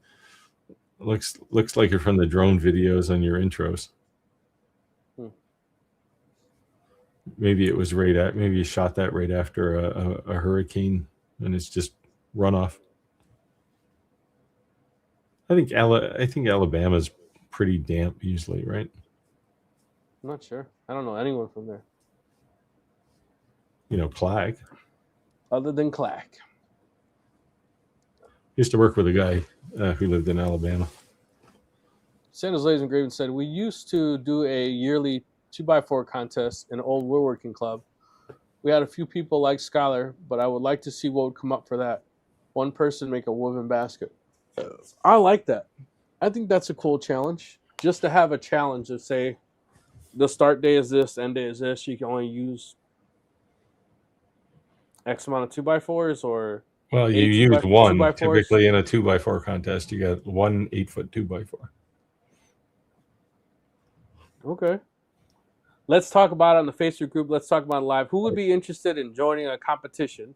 S2: Looks like you're from the drone videos on your intros. Maybe it was maybe you shot that right after a hurricane and it's just runoff. I think Alabama's pretty damp usually, right?
S1: I'm not sure. I don't know anyone from there.
S2: Clack.
S1: Other than Clack.
S2: Used to work with a guy who lived in Alabama.
S1: Sanders Lays and Graven said, we used to do a yearly 2x4 contest in an old woodworking club. We had a few people like Skylar, but I would like to see what would come up for that. One person make a woven basket. I like that. I think that's a cool challenge. Just to have a challenge of say, the start day is this, end day is this. You can only use X amount of 2x4s or.
S2: Well, you use one. Typically in a 2x4 contest, you got one 8-foot 2x4.
S1: Okay. Let's talk about it on the Facebook group. Let's talk about it live. Who would be interested in joining a competition?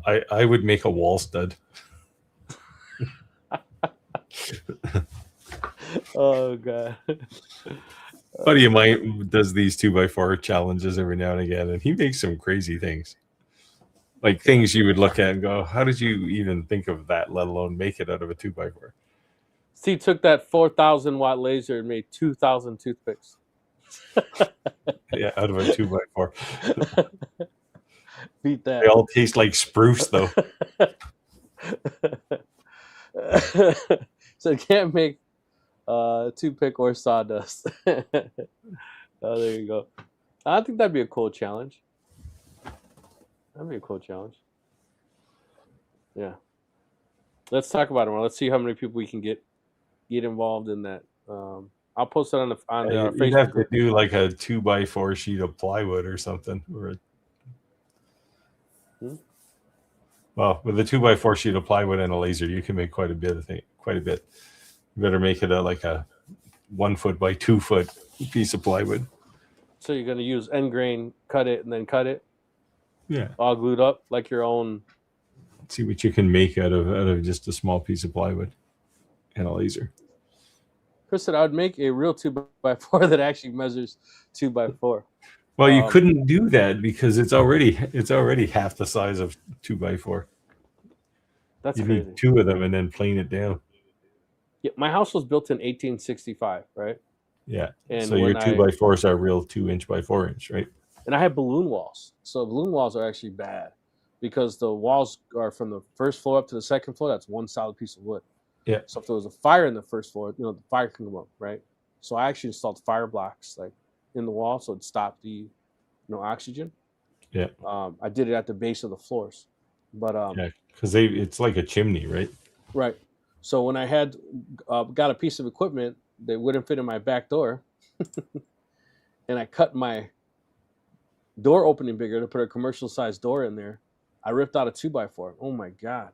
S2: I would make a wall stud.
S1: Oh, God.
S2: Buddy of mine does these 2x4 challenges every now and again, and he makes some crazy things. Like things you would look at and go, how did you even think of that, let alone make it out of a 2x4?
S1: He took that 4,000 watt laser and made 2,000 toothpicks.
S2: Yeah, out of a 2x4.
S1: Beat that.
S2: They all taste like spruce, though.
S1: So you can't make toothpick or sawdust. Oh, there you go. I think that'd be a cool challenge. That'd be a cool challenge. Yeah. Let's talk about it more. Let's see how many people we can get involved in that. I'll post it on the
S2: You'd
S1: Facebook
S2: have to
S1: group.
S2: do like a 2x4 sheet of plywood or something. Well, with a 2x4 sheet of plywood and a laser, you can make quite a bit. I think quite a bit. You better make it like a 1 foot by 2 foot piece of plywood.
S1: So you're gonna use end grain, cut it, and then cut it.
S2: Yeah.
S1: All glued up like your own.
S2: See what you can make out of just a small piece of plywood and a laser.
S1: Chris said I would make a real 2x4 that actually measures 2x4.
S2: Well, you couldn't do that because it's already half the size of 2x4.
S1: That's
S2: you
S1: crazy.
S2: need 2 of them and then plane it down.
S1: Yeah, my house was built in 1865, right?
S2: Yeah. And so your 2x4s are real 2 inch by 4 inch, right?
S1: And I had balloon walls. So balloon walls are actually bad because the walls are from the first floor up to the second floor. That's one solid piece of wood.
S2: Yeah.
S1: So if there was a fire in the first floor, the fire can come up, right? So I actually installed fire blocks like in the wall so it stopped the oxygen.
S2: Yeah.
S1: I did it at the base of the floors. But
S2: yeah, because it's like a chimney, right?
S1: Right. So when I had got a piece of equipment that wouldn't fit in my back door, and I cut my door opening bigger to put a commercial sized door in there, I ripped out a 2x4. Oh my God.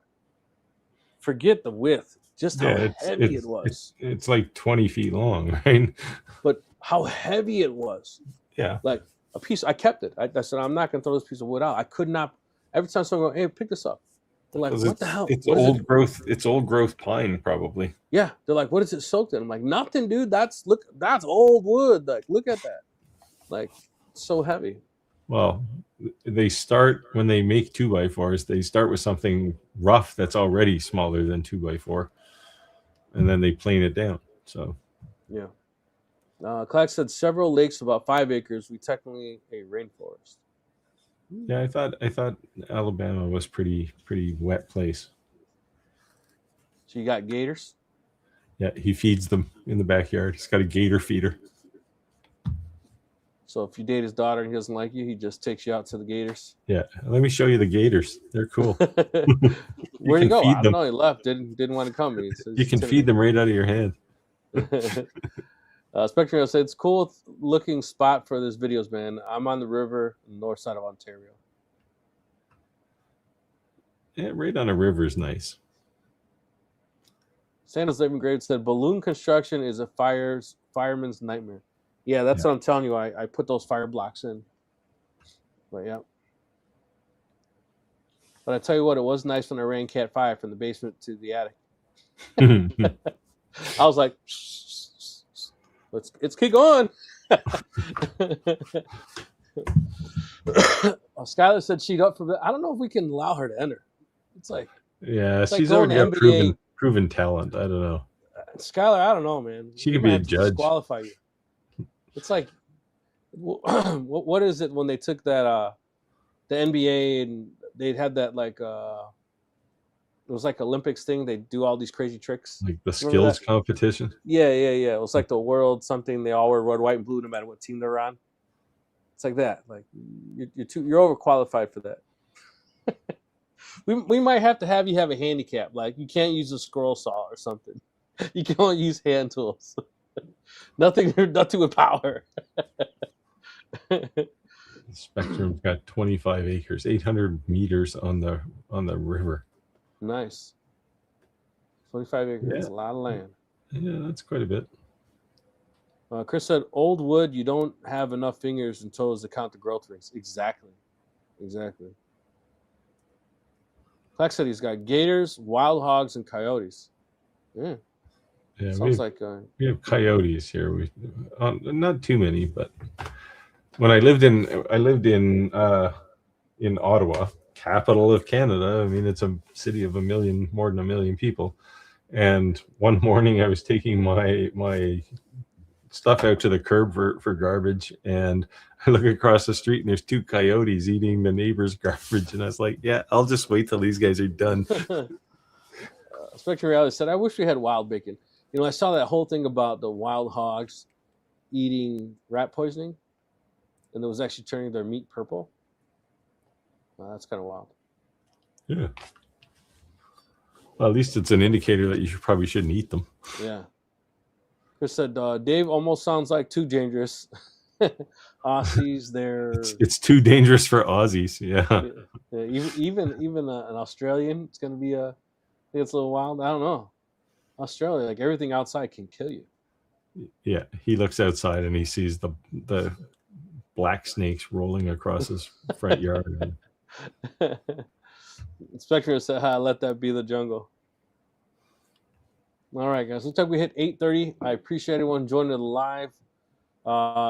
S1: Forget the width, just how heavy it was.
S2: It's like 20 feet long, right?
S1: But how heavy it was.
S2: Yeah.
S1: Like a piece, I kept it. I said, I'm not going to throw this piece of wood out. I could not. Every time someone goes, hey, pick this up. They're like, what the hell?
S2: It's old growth. It's old growth pine, probably.
S1: Yeah. They're like, what is it soaked in? I'm like, nothing, dude. That's old wood. Like, look at that. Like, so heavy.
S2: Well, they start when they make 2x4s. They start with something rough that's already smaller than 2x4, and then they plane it down. So,
S1: yeah. Clark said several lakes, about 5 acres. We technically a rainforest.
S2: Yeah, I thought Alabama was pretty wet place.
S1: So you got gators?
S2: Yeah, he feeds them in the backyard. He's got a gator feeder.
S1: So if you date his daughter and he doesn't like you, he just takes you out to the gators.
S2: Yeah, let me show you the gators. They're cool.
S1: Where'd he go? I don't know. He left. Didn't want to come.
S2: You can feed them right out of your hand.
S1: Spectrum said it's cool looking spot for this videos, man. I'm on the river, on the north side of Ontario.
S2: Yeah, right on a river is nice.
S1: Sandals Living Grave said balloon construction is a fireman's nightmare. Yeah, that's what I'm telling you. I put those fire blocks in. But yeah. But I tell you what, it was nice when I ran Cat 5 from the basement to the attic. I was like, let's keep going. Skylar said she'd up for that. I don't know if we can allow her to enter. It's like,
S2: she's already got proven talent. I don't know.
S1: Skylar, I don't know, man.
S2: She could be a judge.
S1: Disqualify you. It's like, what is it when they took that the NBA and they had that like it was like Olympics thing. They do all these crazy tricks,
S2: like the skills competition.
S1: Yeah. It was like the world something. They all wear red, white, and blue no matter what team they're on. It's like that. Like you're overqualified for that. we might have to have you have a handicap. Like you can't use a scroll saw or something. You can only use hand tools. Nothing with power.
S2: Spectrum's got 25 acres, 800 meters on the river.
S1: Nice. 25 acres. That's a lot of land.
S2: Yeah, that's quite a bit.
S1: Chris said, old wood, you don't have enough fingers and toes to count the growth rates. Exactly. Clark said he's got gators, wild hogs, and coyotes. Yeah. Sounds like
S2: we have coyotes here. We not too many, but when I lived in Ottawa, capital of Canada. I mean, it's a city of more than a million people. And one morning, I was taking my stuff out to the curb for garbage, and I look across the street, and there's 2 coyotes eating the neighbor's garbage, and I was like, "Yeah, I'll just wait till these guys are done."
S1: Spectrum Reality said, I wish we had wild bacon. You know, I saw that whole thing about the wild hogs eating rat poisoning, and it was actually turning their meat purple. That's kind of wild.
S2: Yeah. Well, at least it's an indicator that you probably shouldn't eat them.
S1: Yeah. Chris said, Dave almost sounds like too dangerous. Aussies,
S2: it's too dangerous for Aussies. Yeah.
S1: Even an Australian, it's going to be I think it's a little wild. I don't know. Australia, like everything outside can kill you.
S2: Yeah. He looks outside and he sees the black snakes rolling across his front yard.
S1: Spectre said, let that be the jungle. All right, guys. Looks like we hit 8:30. I appreciate everyone joining the live.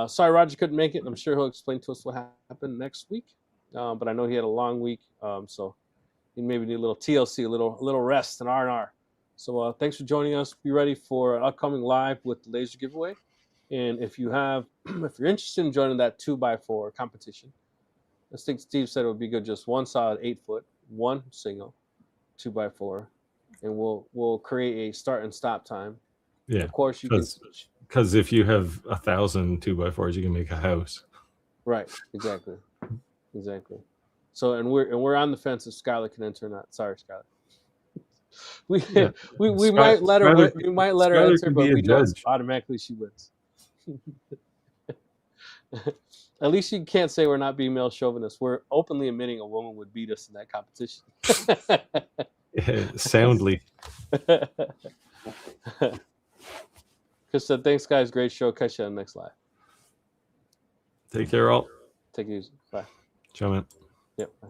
S1: Sorry, Roger couldn't make it. I'm sure he'll explain to us what happened next week. But I know he had a long week, so he maybe need a little TLC, a little rest and R&R. So thanks for joining us. Be ready for an upcoming live with the laser giveaway. And if you're interested in joining that 2x4 competition, I think Steve said it would be good just one solid 8-foot, one single 2x4, and we'll create a start and stop time.
S2: Yeah,
S1: of course you can.
S2: Because if you have 1,000 2x4s, you can make a house.
S1: Right. Exactly. So and we're on the fence if Skylar can enter or not. Sorry, Skylar. We might let her enter, but we know automatically she wins. At least you can't say we're not being male chauvinists. We're openly admitting a woman would beat us in that competition.
S2: Soundly.
S1: Chris said, thanks, guys. Great show. Catch you on the next live.
S2: Take care, all.
S1: Take it easy. Bye.
S2: Ciao, man.
S1: Yep. Bye.